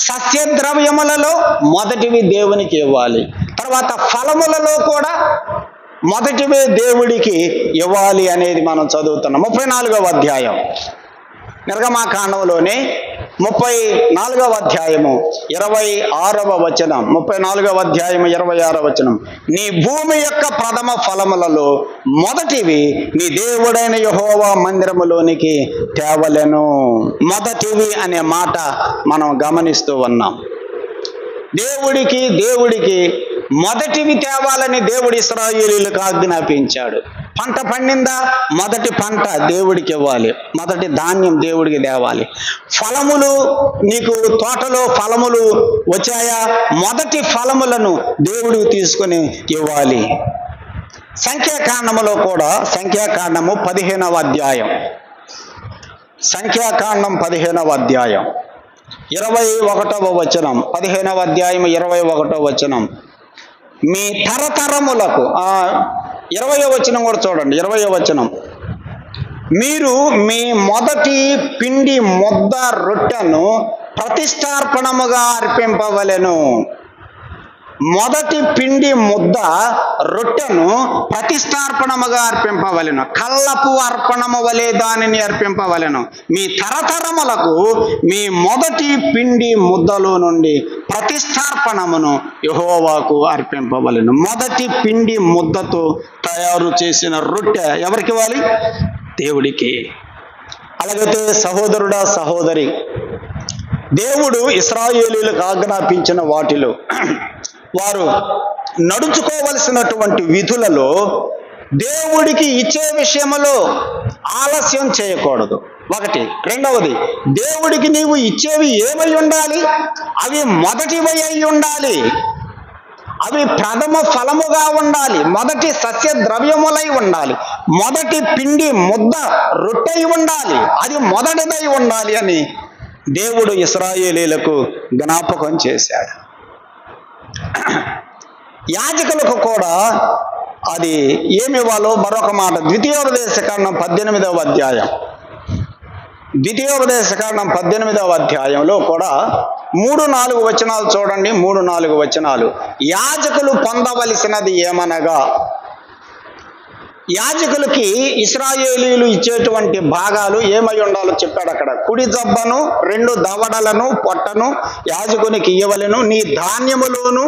సస్య ద్రవ్యములలో మొదటివి దేవునికి ఇవ్వాలి. తర్వాత ఫలములలో కూడా మొదటివే దేవుడికి ఇవ్వాలి అనేది మనం చదువుతున్నాం. 34వ అధ్యాయం నిర్గమాకాండంలోనే 34వ అధ్యాయము 26వ వచనం. 34వ అధ్యాయము 26వ వచనం, నీ భూమి యొక్క ప్రథమ ఫలములలో మొదటివి నీ దేవుడైన యెహోవా మందిరములోనికి తేవలెను. మొదటివి అనే మాట మనం గమనిస్తూ ఉన్నాం. దేవుడికి మొదటివి తేవాలని దేవుడు ఇశ్రాయేలీయులకు ఆజ్ఞాపించాడు. పంట పండిందా? మొదటి పంట దేవుడికి ఇవ్వాలి, మొదటి ధాన్యం దేవుడికి తేవాలి. ఫలములు, నీకు తోటలో ఫలములు వచ్చాయా? మొదటి ఫలములను దేవుడికి తీసుకొని ఇవ్వాలి. సంఖ్యాకాండములో కూడా, సంఖ్యాకాండము 15వ అధ్యాయం, సంఖ్యాకాండం 15వ అధ్యాయం 21వ వచనం, 15వ అధ్యాయం 21వ వచనం, మీ తరతరములకు 20వ వచనం కూడా చూడండి. 20వ వచనం, మీరు మీ మొదటి పిండి ముద్ద రొట్టెను ప్రతిష్టార్పణముగా అర్పింపవలెను. మొదటి పిండి ముద్ద రొట్టెను ప్రతిష్టార్పణముగా అర్పింపవలెను. కల్లపు అర్పణము వలె దానిని అర్పింపవలెను. మీ తరతరములకు మీ మొదటి పిండి ముద్దలో నుండి ప్రతిష్టార్పణమును యెహోవాకు అర్పింపవలెను. మొదటి పిండి ముద్దతో తయారు చేసిన రొట్టె ఎవరికి ఇవ్వాలి? దేవుడికి. అలాగైతే సహోదరుడా, సహోదరి, దేవుడు ఇశ్రాయేలీయులకు ఆజ్ఞాపించిన వాటిలో వారు నడుచుకోవలసినటువంటి విధులలో దేవుడికి ఇచ్చే విషయంలో ఆలస్యం చేయకూడదు. ఒకటి. రెండవది, దేవుడికి నీవు ఇచ్చేవి ఏమై ఉండాలి? అవి మొదటివై అయి ఉండాలి, అవి ప్రథమ ఫలముగా ఉండాలి, మొదటి సస్య ద్రవ్యములై ఉండాలి, మొదటి పిండి ముద్ద రొట్టె ఉండాలి, అది మొదటిదై ఉండాలి అని దేవుడు ఇశ్రాయేలీయులకు జ్ఞాపకం చేశాడు. యాజకులకు కూడా అది ఏమివ్వాలో మరొక మాట. ద్వితీయోపదేశకాండం 18వ అధ్యాయం, ద్వితీయోపదేశకాండం 18వ అధ్యాయంలో కూడా 3-4 వచనాలు చూడండి. 3-4 వచనాలు. యాజకులు పొందవలసినది ఏమనగా, యాజకులకి ఇశ్రాయేలీయులు ఇచ్చేటువంటి భాగాలు ఏమై ఉండాలో చెప్పాడు అక్కడ. కుడి జబ్బను, 2 దవడలను, పొట్టను యాజకునికి ఇయ్యవలెను. నీ ధాన్యములోను,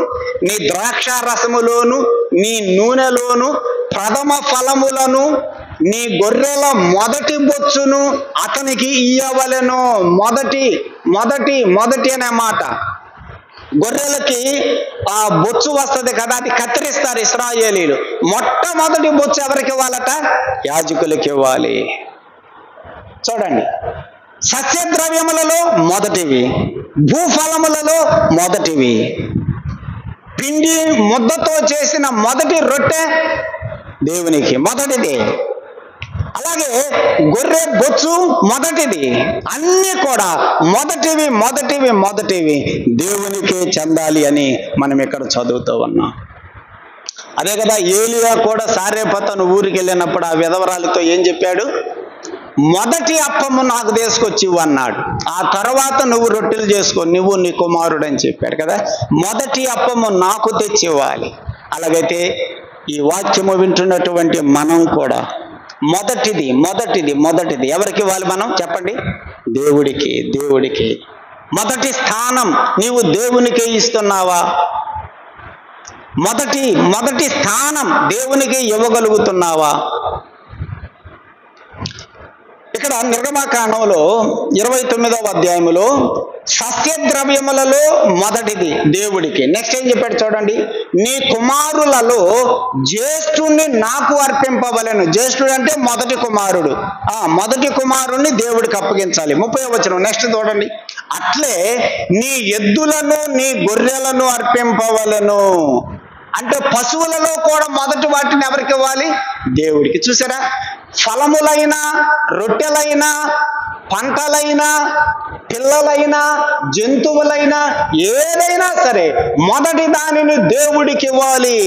నీ ద్రాక్ష రసములోను, నీ నూనెలోను ప్రథమ ఫలములను, నీ గొర్రెల మొదటి బొచ్చును అతనికి ఇయ్యవలెను. మొదటి అనే మాట, గొర్రెలకి ఆ బొచ్చు వస్తుంది కదా, అది కత్తిరిస్తారు ఇశ్రాయేలీయులు. మొట్టమొదటి బొచ్చు ఎవరికి ఇవ్వాలట? యాజకులకి ఇవ్వాలి. చూడండి, సస్యద్రవ్యములలో మొదటివి, భూఫలములలో మొదటివి, పిండి ముద్దతో చేసిన మొదటి రొట్టె దేవునికి మొదటిది. అలాగే గొర్రె బొచ్చు మొదటిది. అన్నీ కూడా మొదటివి మొదటివి మొదటివి దేవునికే చెందాలి అని మనం ఇక్కడ చదువుతూ ఉన్నాం. అదే కదా ఏలియా కూడా సారేపతను ఊరికి వెళ్ళినప్పుడు ఆ విధవరాలతో ఏం చెప్పాడు? మొదటి అప్పము నాకు తీసుకొచ్చి అన్నాడు. ఆ తర్వాత నువ్వు రొట్టెలు చేసుకో, నువ్వు నీ కుమారుడు అని చెప్పాడు కదా. మొదటి అప్పము నాకు తెచ్చి ఇవ్వాలి. అలాగైతే ఈ వాక్యము వింటున్నటువంటి మనం కూడా మొదటిది మొదటిది మొదటిది ఎవరికి ఇవ్వాలి? మనం చెప్పండి, దేవుడికి. దేవుడికి మొదటి స్థానం నీవు దేవునికే ఇస్తున్నావా? మొదటి స్థానం దేవునికి ఇవ్వగలుగుతున్నావా? ఇక్కడ నిర్గమకాండంలో 29వ అధ్యాయములో సస్యద్రవ్యములలో మొదటిది దేవుడికి. నెక్స్ట్ ఏం చెప్పాడు చూడండి, నీ కుమారులలో జ్యేష్ఠుణ్ణి నాకు అర్పింపవలెను. జ్యేష్ఠుడు అంటే మొదటి కుమారుడు. మొదటి కుమారుణ్ణి దేవుడికి అప్పగించాలి. 30వ వచనం నెక్స్ట్ చూడండి, అట్లే నీ ఎద్దులను నీ గొర్రెలను అర్పింపవలెను. అంటే పశువులలో కూడా మొదటి వాటిని ఎవరికి ఇవ్వాలి? దేవుడికి. చూసారా, ఫలములైనా రొట్టెలైనా పంటలైనా పిల్లలైనా జంతువులైనా ఏదైనా సరే మొదటి దానిని దేవుడికి ఇవ్వాలి.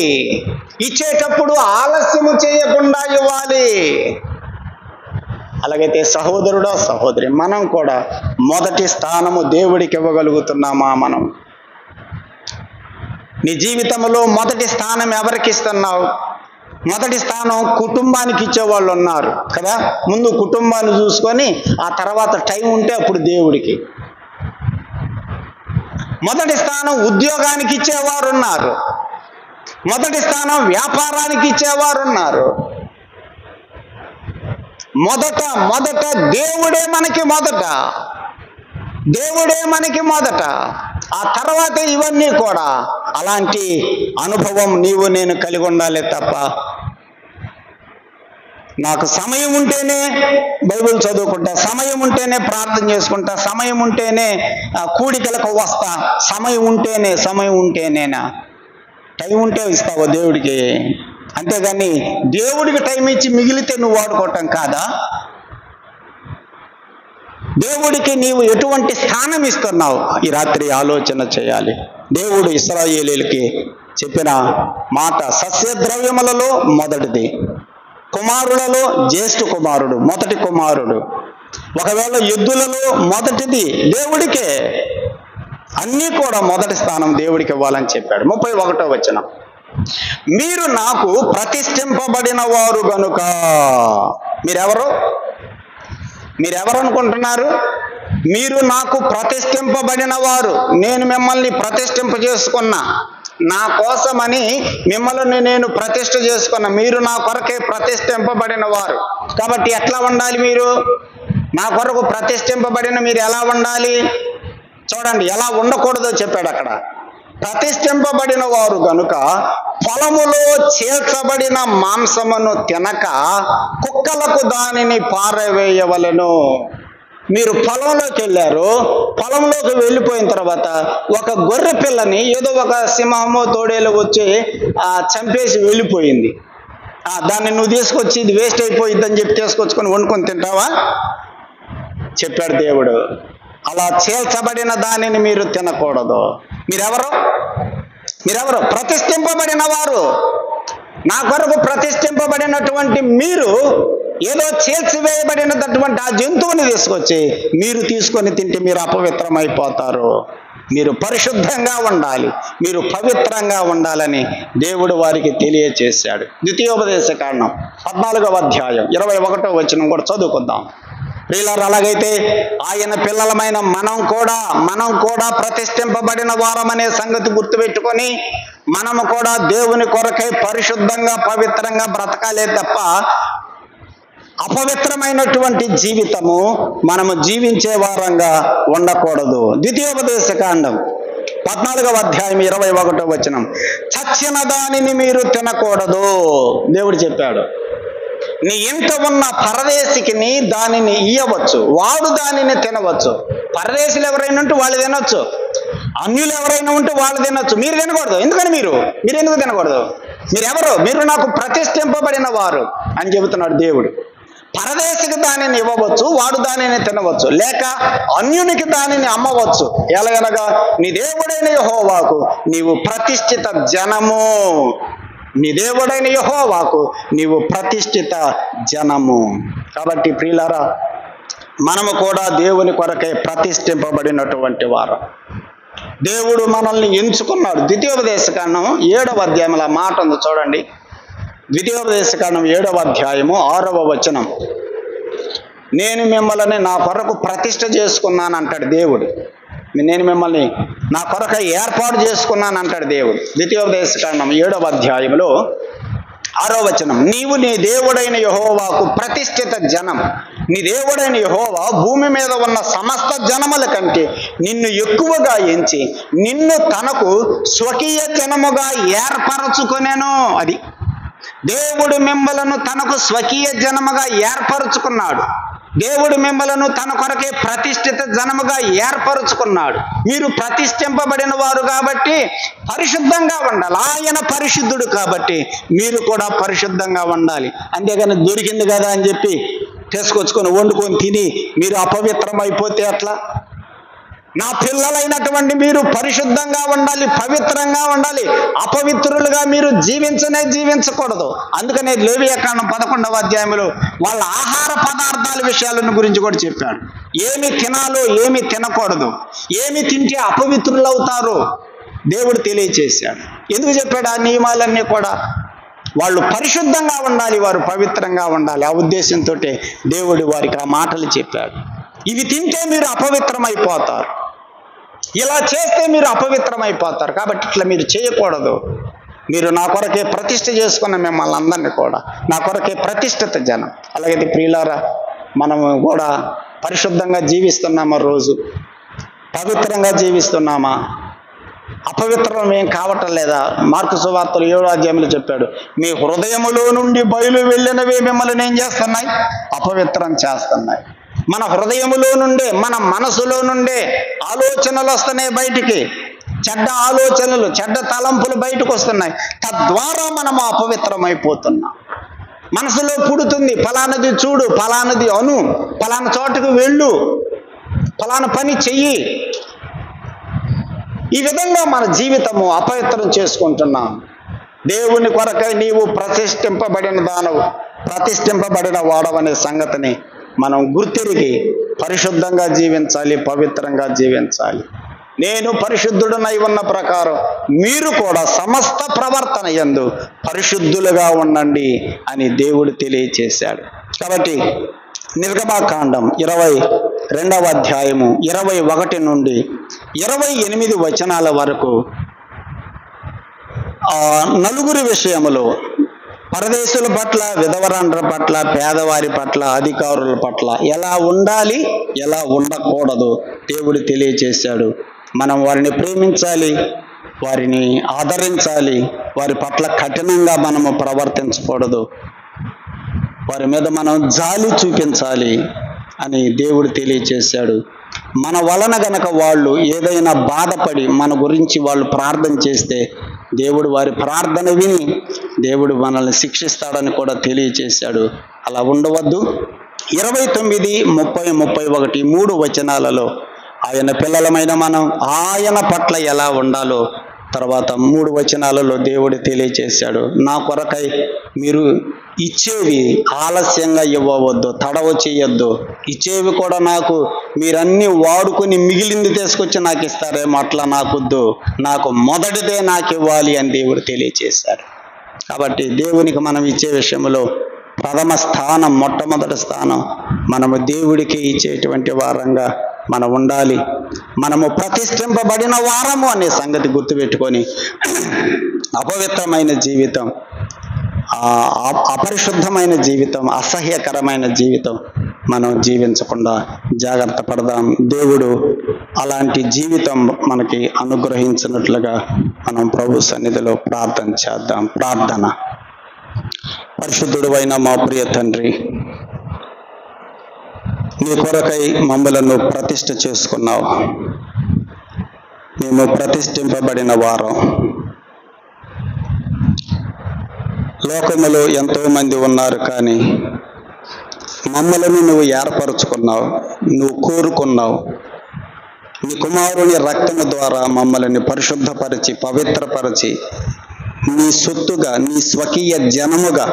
ఇచ్చేటప్పుడు ఆలస్యము చేయకుండా ఇవ్వాలి. అలాగైతే సహోదరుడో సహోదరి, మనం కూడా మొదటి స్థానము దేవుడికి ఇవ్వగలుగుతున్నామా? మనం నీ జీవితంలో మొదటి స్థానం ఎవరికి ఇస్తున్నావు? మొదటి స్థానం కుటుంబానికి ఇచ్చేవాళ్ళు ఉన్నారు కదా. ముందు కుటుంబాన్ని చూసుకొని ఆ తర్వాత టైం ఉంటే అప్పుడు దేవుడికి. మొదటి స్థానం ఉద్యోగానికి ఇచ్చేవారు ఉన్నారు. మొదటి స్థానం వ్యాపారానికి ఇచ్చేవారు ఉన్నారు. మొదట దేవుడే మనకి మొదట. దేవుడే మనకి మొదట. ఆ తర్వాత ఇవన్నీ కూడా. అలాంటి అనుభవం నీవు నేను కలిగి ఉండాలి తప్ప నాకు సమయం ఉంటేనే బైబిల్ చదువుకుంటా, సమయం ఉంటేనే ప్రార్థన చేసుకుంటా, సమయం ఉంటేనే కూడికలకు వస్తా, సమయం ఉంటేనేనా? టైం ఉంటే ఇస్తావా దేవుడికి? అంతేగాని దేవుడికి టైం ఇచ్చి మిగిలితే నువ్వు వాడుకోవటం కాదా? దేవుడికి నీవు ఎటువంటి స్థానం ఇస్తున్నావు? ఈ రాత్రి ఆలోచన చేయాలి. దేవుడు ఇశ్రాయేలీయులకి చెప్పిన మాట సస్యద్రవ్యములలో మొదటిది, కుమారులలో జ్యేష్ఠ కుమారుడు మొదటి కుమారుడు. ఒకవేళ ఎద్దులలో మొదటిది దేవుడికే. అన్నీ కూడా మొదటి స్థానం దేవుడికి ఇవ్వాలని చెప్పాడు. 31వ వచనం, మీరు నాకు ప్రతిష్ఠింపబడిన వారు గనుక. మీరెవరు అనుకుంటున్నారు? మీరు నాకు ప్రతిష్ఠింపబడిన వారు. నేను మిమ్మల్ని ప్రతిష్ఠింప చేసుకున్నా, నా కోసమని మిమ్మల్ని నేను ప్రతిష్ఠ చేసుకున్నా. మీరు నా కొరకే ప్రతిష్ఠింపబడిన వారు. కాబట్టి ఎట్లా ఉండాలి? మీరు నా కొరకు ప్రతిష్ఠింపబడిన మీరు ఎలా ఉండాలి? చూడండి, ఎలా ఉండకూడదో చెప్పాడు అక్కడ. ప్రతిష్ఠింపబడిన వారు గనుక పొలములో చేర్చబడిన మాంసమును తినక కుక్కలకు దానిని పారవేయవలెను. మీరు పొలంలోకి వెళ్ళారు, పొలంలోకి వెళ్ళిపోయిన తర్వాత ఒక గొర్రె పిల్లని ఏదో ఒక సింహమో తోడేలు వచ్చి చంపేసి వెళ్ళిపోయింది. దాన్ని నువ్వు తీసుకొచ్చి ఇది వేస్ట్ అయిపోయిద్దని చెప్పి తీసుకొచ్చుకొని వండుకొని తింటావా? చెప్పాడు దేవుడు, అలా చేర్చబడిన దానిని మీరు తినకూడదు. మీరెవరు? ప్రతిష్ఠింపబడిన వారు. నా కొరకు ప్రతిష్ఠింపబడినటువంటి మీరు ఏదో చేల్చివేయబడినటువంటి ఆ జంతువుని తీసుకొచ్చి మీరు తీసుకొని తింటే మీరు అపవిత్రమైపోతారు. మీరు పరిశుద్ధంగా ఉండాలి, మీరు పవిత్రంగా ఉండాలని దేవుడు వారికి తెలియచేశాడు. ద్వితీయోపదేశకాండం 14వ అధ్యాయం 21వ వచనం కూడా చదువుకుందాం. ప్రియులారా, అలాగైతే ఆయన పిల్లలమైన మనం కూడా ప్రతిష్ఠింపబడిన వారమనే సంగతి గుర్తుపెట్టుకొని మనము కూడా దేవుని కొరకై పరిశుద్ధంగా పవిత్రంగా బ్రతకాలే తప్ప అపవిత్రమైనటువంటి జీవితము మనము జీవించే వారంగా ఉండకూడదు. ద్వితీయోపదేశకాండం 14వ అధ్యాయం 21వ వచనం, చచ్చిన దానిని మీరు తినకూడదు. దేవుడు చెప్పాడు, నీ ఇంట ఉన్న పరదేశికి దానిని ఇయ్యవచ్చు, వాడు దానిని తినవచ్చు. పరదేశులు ఎవరైనా ఉంటే వాళ్ళు తినొచ్చు. అన్యులు ఎవరైనా ఉంటే వాళ్ళు తినొచ్చు, మీరు తినకూడదు. ఎందుకని మీరు ఎందుకు తినకూడదు? మీరెవరు? మీరు నాకు ప్రతిష్ఠింపబడిన వారు అని చెబుతున్నాడు దేవుడు. పరదేశికి దానిని ఇవ్వవచ్చు, వాడు దానిని తినవచ్చు, లేక అన్యునికి దానిని అమ్మవచ్చు. ఎలాగనగా నీ దేవుడైన యెహోవాకు నీవు ప్రతిష్ఠిత జనము. నీ దేవుడైన యెహోవాకు నీవు ప్రతిష్ఠిత జనము. కాబట్టి ప్రియులారా, మనము కూడా దేవుని కొరకై ప్రతిష్ఠింపబడినటువంటి వారు. దేవుడు మనల్ని ఎంచుకున్నాడు. ద్వితీయోపదేశకాండం 7వ అధ్యాయంలో ఆ మాట ఉంది చూడండి. ద్వితీయోపదేశకాండం 7వ అధ్యాయము 6వ వచనం. నేను మిమ్మల్ని నా కొరకు ప్రతిష్ఠ చేసుకున్నాను అంటాడు దేవుడు. నేను మిమ్మల్ని నా కొరకు ఏర్పాటు చేసుకున్నాను అంటాడు దేవుడు. ద్వితీయోపదేశకాండం 7వ అధ్యాయంలో 6వ వచనం. నీవు నీ దేవుడైన యెహోవాకు ప్రతిష్ఠిత జనం. నీ దేవుడైన యెహోవా భూమి మీద ఉన్న సమస్త జనముల కంటే నిన్ను ఎక్కువగా ఎంచి నిన్ను తనకు స్వకీయ జనముగా ఏర్పరచుకొనెను. అది దేవుడు మిమ్మలను తనకు స్వకీయ జనముగా ఏర్పరచుకున్నాడు. దేవుడు మిమ్మలను తన కొరకే ప్రతిష్ఠిత జనముగా ఏర్పరచుకున్నాడు. మీరు ప్రతిష్ఠింపబడిన వారు కాబట్టి పరిశుద్ధంగా ఉండాలి. ఆయన పరిశుద్ధుడు కాబట్టి మీరు కూడా పరిశుద్ధంగా ఉండాలి. అంతేగాని దొరికింది కదా అని చెప్పి తీసుకొచ్చుకొని వండుకొని తిని మీరు అపవిత్రం అయిపోతే అట్లా? నా పిల్లలైనటువంటి మీరు పరిశుద్ధంగా ఉండాలి, పవిత్రంగా ఉండాలి. అపవిత్రులుగా మీరు జీవించకూడదు. అందుకనే లేవియాకాండం 11వ అధ్యాయంలో వాళ్ళ ఆహార పదార్థాల విషయాలను గురించి కూడా చెప్పాడు. ఏమి తినాలో ఏమి తినకూడదు, ఏమి తింటే అపవిత్రులు అవుతారో దేవుడు తెలియచేశాడు. ఎందుకు చెప్పాడు ఆ నియమాలన్నీ కూడా? వాళ్ళు పరిశుద్ధంగా ఉండాలి, వారు పవిత్రంగా ఉండాలి. ఆ ఉద్దేశంతో దేవుడు వారికి ఆ మాటలు చెప్పాడు. ఇవి తింటే మీరు అపవిత్రమైపోతారు, ఇలా చేస్తే మీరు అపవిత్రమైపోతారు. కాబట్టి ఇట్లా మీరు చేయకూడదు. మీరు నా కొరకే ప్రతిష్ఠ చేసుకున్న మిమ్మల్ని అందరినీ కూడా నా కొరకే ప్రతిష్ఠిత జనం. అలాగైతే ప్రియులారా, మనము కూడా పరిశుద్ధంగా జీవిస్తున్నామా? రోజు పవిత్రంగా జీవిస్తున్నామా? అపవిత్రం ఏం కావటం లేదా? మార్కు సువార్తలు 7వ అధ్యాయంలో చెప్పాడు, మీ హృదయములో నుండి బయలు వెళ్ళినవే మిమ్మల్ని ఏం చేస్తున్నాయి? అపవిత్రం చేస్తున్నాయి. మన హృదయములో నుండే, మన మనసులో నుండే ఆలోచనలు వస్తున్నాయి బయటికి. చెడ్డ ఆలోచనలు, చెడ్డ తలంపులు బయటకు వస్తున్నాయి. తద్వారా మనము అపవిత్రమైపోతున్నాం. మనసులో పుడుతుంది, ఫలానది చూడు, ఫలానది అను, ఫలానా చోటుకు వెళ్ళు, ఫలానా పని చెయ్యి. ఈ విధంగా మన జీవితము అపవిత్రం చేసుకుంటున్నాం. దేవుని కొరకై నీవు ప్రతిష్ఠింపబడిన దానవు, ప్రతిష్ఠింపబడిన వాడవనే సంగతిని మనం గుర్తిరిగి పరిశుద్ధంగా జీవించాలి, పవిత్రంగా జీవించాలి. నేను పరిశుద్ధుడనై ఉన్న ప్రకారం మీరు కూడా సమస్త ప్రవర్తన యందు పరిశుద్ధులుగా ఉండండి అని దేవుడు తెలియచేశాడు. కాబట్టి నిర్గమాకాండం 22వ అధ్యాయము 21 నుండి 28 వచనాల వరకు నలుగురి విషయములో, పరదేశుల పట్ల, విధవరాండ్ర పట్ల, పేదవారి పట్ల, అధికారుల పట్ల ఎలా ఉండాలి, ఎలా ఉండకూడదు దేవుడు తెలియచేశాడు. మనం వారిని ప్రేమించాలి, వారిని ఆదరించాలి, వారి పట్ల కఠినంగా మనము ప్రవర్తించకూడదు, వారి మీద మనం జాలి చూపించాలి అని దేవుడు తెలియచేశాడు. మన వలన గనక వాళ్ళు ఏదైనా బాధపడి మన గురించి వాళ్ళు ప్రార్థన చేస్తే దేవుడు వారి ప్రార్థన విని దేవుడు మనల్ని శిక్షిస్తాడని కూడా తెలియచేశాడు. అలా ఉండవద్దు. 29, 30, 31 3 వచనాలలో ఆయన పిల్లలమైన మనం ఆయన పట్ల ఎలా ఉండాలో తర్వాత 3 వచనాలలో దేవుడు తెలియచేశాడు. నా కొరకై మీరు ఇచ్చేవి ఆలస్యంగా ఇవ్వవద్దు, తడవ చేయొద్దు. ఇచ్చేవి కూడా నాకు మీరన్నీ వాడుకొని మిగిలింది తీసుకొచ్చి నాకు ఇస్తారేమో, అట్లా నాకొద్దు, నాకు మొదటిదే నాకు ఇవ్వాలి అని దేవుడు తెలియచేశాడు. కాబట్టి దేవునికి మనం ఇచ్చే విషయంలో ప్రథమ స్థానం, మొట్టమొదటి స్థానం మనము దేవుడికి ఇచ్చేటువంటి వారంగా మనం ఉండాలి. మనము ప్రతిష్ఠింపబడిన వారము అనే సంగతి గుర్తుపెట్టుకొని అపవిత్రమైన జీవితం, అపరిశుద్ధమైన జీవితం, అసహ్యకరమైన జీవితం మనం జీవించకుండా జాగ్రత్త పడదాం. దేవుడు అలాంటి జీవితం మనకి అనుగ్రహించినట్లుగా మనం ప్రభు సన్నిధిలో ప్రార్థన చేద్దాం. ప్రార్థన. పరిశుద్ధుడు అయిన మా ప్రియ తండ్రి, నీ కొరకై మమ్మలను ప్రతిష్ఠ చేసుకున్నావు. మేము ప్రతిష్ఠింపబడిన వారం. లోకములో ఎంతో మంది ఉన్నారు, కానీ మమ్మలను నువ్వు ఏర్పరచుకున్నావు, నువ్వు కోరుకున్నావు. నీ కుమారుని రక్తము ద్వారా మమ్మల్ని పరిశుద్ధపరిచి పవిత్రపరిచి నీ సొత్తుగా, నీ స్వకీయ జనముగా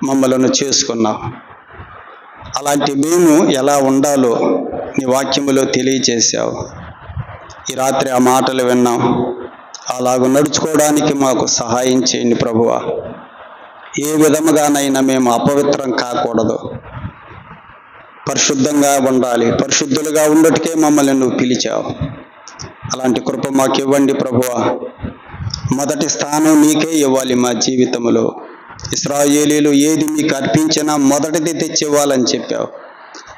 మమ్మలను చేసుకున్నావు. అలాంటి మేము ఎలా ఉండాలో నీ వాక్యములో తెలియచేశావు. ఈ రాత్రి ఆ మాటలు విన్నాం. అలాగ నడుచుకోవడానికి మాకు సహాయం చేయండి ప్రభువా. ఏ విధముగానైనా మేము అపవిత్రం కాకూడదు, పరిశుద్ధంగా ఉండాలి. పరిశుద్ధులుగా ఉండటకే మమ్మల్ని నువ్వు పిలిచావు. అలాంటి కృప మాకు ఇవ్వండి ప్రభువా. మొదటి స్థానం నీకే ఇవ్వాలి మా జీవితంలో. ఇశ్రాయేలీయులు ఏది మీకు అర్పించినా మొదటిది తెచ్చివ్వాలని చెప్పావు.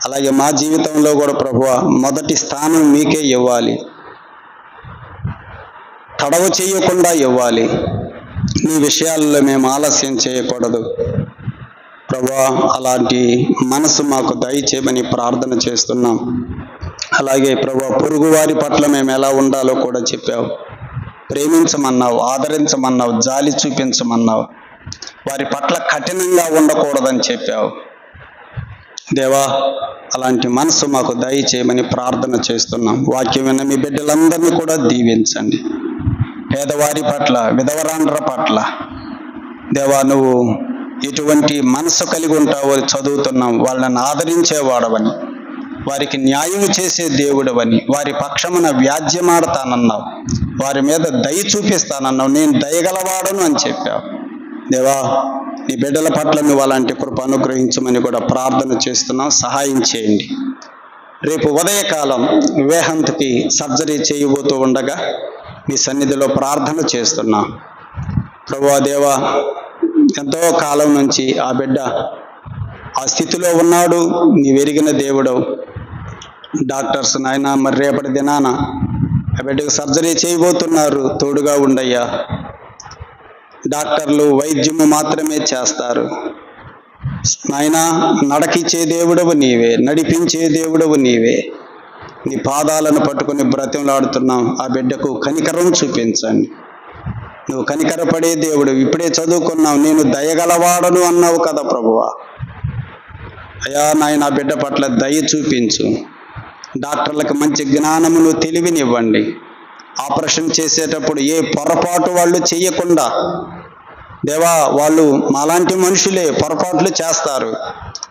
అలాగే మా జీవితంలో కూడా ప్రభువా మొదటి స్థానం మీకే ఇవ్వాలి, తడవ చేయకుండా ఇవ్వాలి. నీ విషయాల్లో మేము ఆలస్యం చేయకూడదు ప్రభువా. అలాంటి మనసు మాకు దయచేయమని ప్రార్థన చేస్తున్నాం. అలాగే ప్రభువా పొరుగు వారి పట్ల మేము ఎలా ఉండాలో కూడా చెప్పావు. ప్రేమించమన్నావు, ఆదరించమన్నావు, జాలి చూపించమన్నావు. వారి పట్ల కఠినంగా ఉండకూడదని చెప్పావు దేవా. అలాంటి మనసు మాకు దయచేయమని ప్రార్థన చేస్తున్నాం. వాక్యం విన్న మీ బిడ్డలందరినీ కూడా దీవించండి. పేదవారి పట్ల, విధవరాండ్ర పట్ల దేవా నువ్వు ఎటువంటి మనసు కలిగి ఉంటావో చదువుతున్నాం. వాళ్ళని ఆదరించేవాడవని, వారికి న్యాయం చేసే దేవుడవని, వారి పక్షమున వ్యాజ్యమాడతానన్నావు, వారి మీద దయ చూపిస్తానన్నావు, నేను దయగలవాడను అని చెప్పావు దేవా. నీ బిడ్డల పట్ల నువ్వు అలాంటి కృప అనుగ్రహించమని కూడా ప్రార్థన చేస్తున్నాం. సహాయం చేయండి. రేపు ఉదయకాలం వివేహాంత్కి సర్జరీ చేయబోతూ ఉండగా మీ సన్నిధిలో ప్రార్థన చేస్తున్నాం ప్రభువా. దేవా ఎంతో కాలం నుంచి ఆ బిడ్డ ఆ స్థితిలో ఉన్నాడు. నీవు ఎరిగిన దేవుడవు. డాక్టర్స్ నాయన మరి రేపటి దినాన ఆ బిడ్డకు సర్జరీ చేయబోతున్నారు. తోడుగా ఉండయ్యా. డాక్టర్లు వైద్యము మాత్రమే చేస్తారు నాయనా. నడకిచ్చే దేవుడవు నీవే, నడిపించే దేవుడవు నీవే. నీ పాదాలను పట్టుకుని బ్రతిమలాడుతున్నాం. ఆ బిడ్డకు కనికరం చూపించండి. నువ్వు కనికరపడే దేవుడు. ఇప్పుడే చదువుకున్నావు, నేను దయగలవాడను అన్నావు కదా ప్రభువా. అయ్యా నాయన ఆ బిడ్డ పట్ల దయ చూపించు. డాక్టర్లకు మంచి జ్ఞానమును, తెలివినివ్వండి. ఆపరేషన్ చేసేటప్పుడు ఏ పొరపాటు వాళ్ళు చేయకుండా దేవా, వాళ్ళు మాలాంటి మనుషులే పొరపాట్లు చేస్తారు,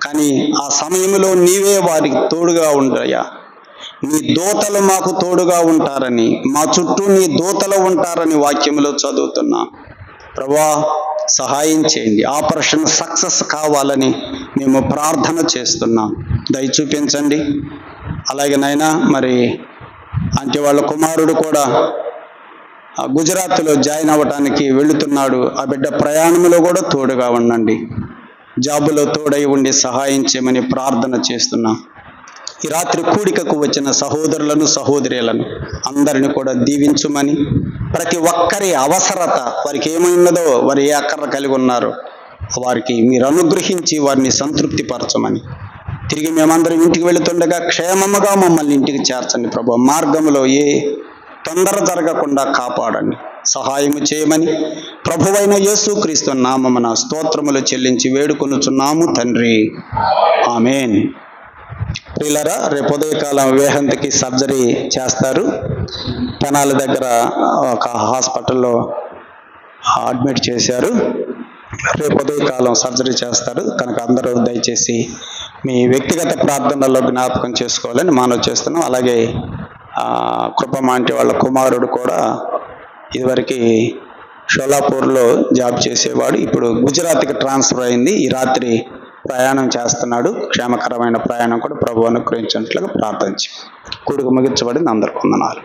కానీ ఆ సమయంలో నీవే వారికి తోడుగా ఉండయ్యా. నీ దూతలు మాకు తోడుగా ఉంటారని, మా చుట్టూ నీ దూతలు ఉంటారని వాక్యంలో చదువుతున్నా ప్రభువా. సహాయం చేయండి. ఆపరేషన్ సక్సెస్ కావాలని మేము ప్రార్థన చేస్తున్నాం. దయ చూపించండి. అలాగే నాయనా మరి అంటే వాళ్ళ కుమారుడు కూడా గుజరాత్లో జాయిన్ అవ్వటానికి వెళుతున్నాడు. ఆ బిడ్డ ప్రయాణంలో కూడా తోడుగా ఉండండి. జాబులో తోడై ఉండి సహాయం చేయమని ప్రార్థన చేస్తున్నాం. ఈ రాత్రి కూడికకు వచ్చిన సహోదరులను, సహోదరులను అందరిని కూడా దీవించుమని, ప్రతి ఒక్కరి అవసరత వారికి ఏమైనదో, వారు ఏ అక్కర కలిగి ఉన్నారో వారికి మీరు అనుగ్రహించి వారిని సంతృప్తిపరచమని, తిరిగి మేమందరం ఇంటికి వెళుతుండగా క్షేమముగా మమ్మల్ని ఇంటికి చేర్చండి ప్రభు. మార్గంలో ఏ తొందర జరగకుండా కాపాడండి, సహాయము చేయమని ప్రభువైన యేసుక్రీస్తు నామమున స్తోత్రములు చెల్లించి వేడుకొనుచున్నాము తండ్రి. ఆమేన్. ప్రియులారా, రేపు ఉదయకాలం వివేహాంత్కి సర్జరీ చేస్తారు. తెనాలి దగ్గర ఒక హాస్పిటల్లో అడ్మిట్ చేశారు. రేపు ఉదయకాలం సర్జరీ చేస్తారు కనుక అందరూ దయచేసి మీ వ్యక్తిగత ప్రార్థనలో జ్ఞాపకం చేసుకోవాలని మనవి చేస్తున్నాం. అలాగే కృపమ్మ ఆంటీ వాళ్ళ కుమారుడు కూడా ఇదివరకు షోలాపూర్లో జాబ్ చేసేవాడు, ఇప్పుడు గుజరాత్కి ట్రాన్స్ఫర్ అయింది. ఈ రాత్రి ప్రయాణం చేస్తున్నాడు. క్షేమకరమైన ప్రయాణం కూడా ప్రభు అనుగ్రహించినట్లుగా ప్రార్థించి కూడిక ముగించబడింది. అందరికీ వందనాలు.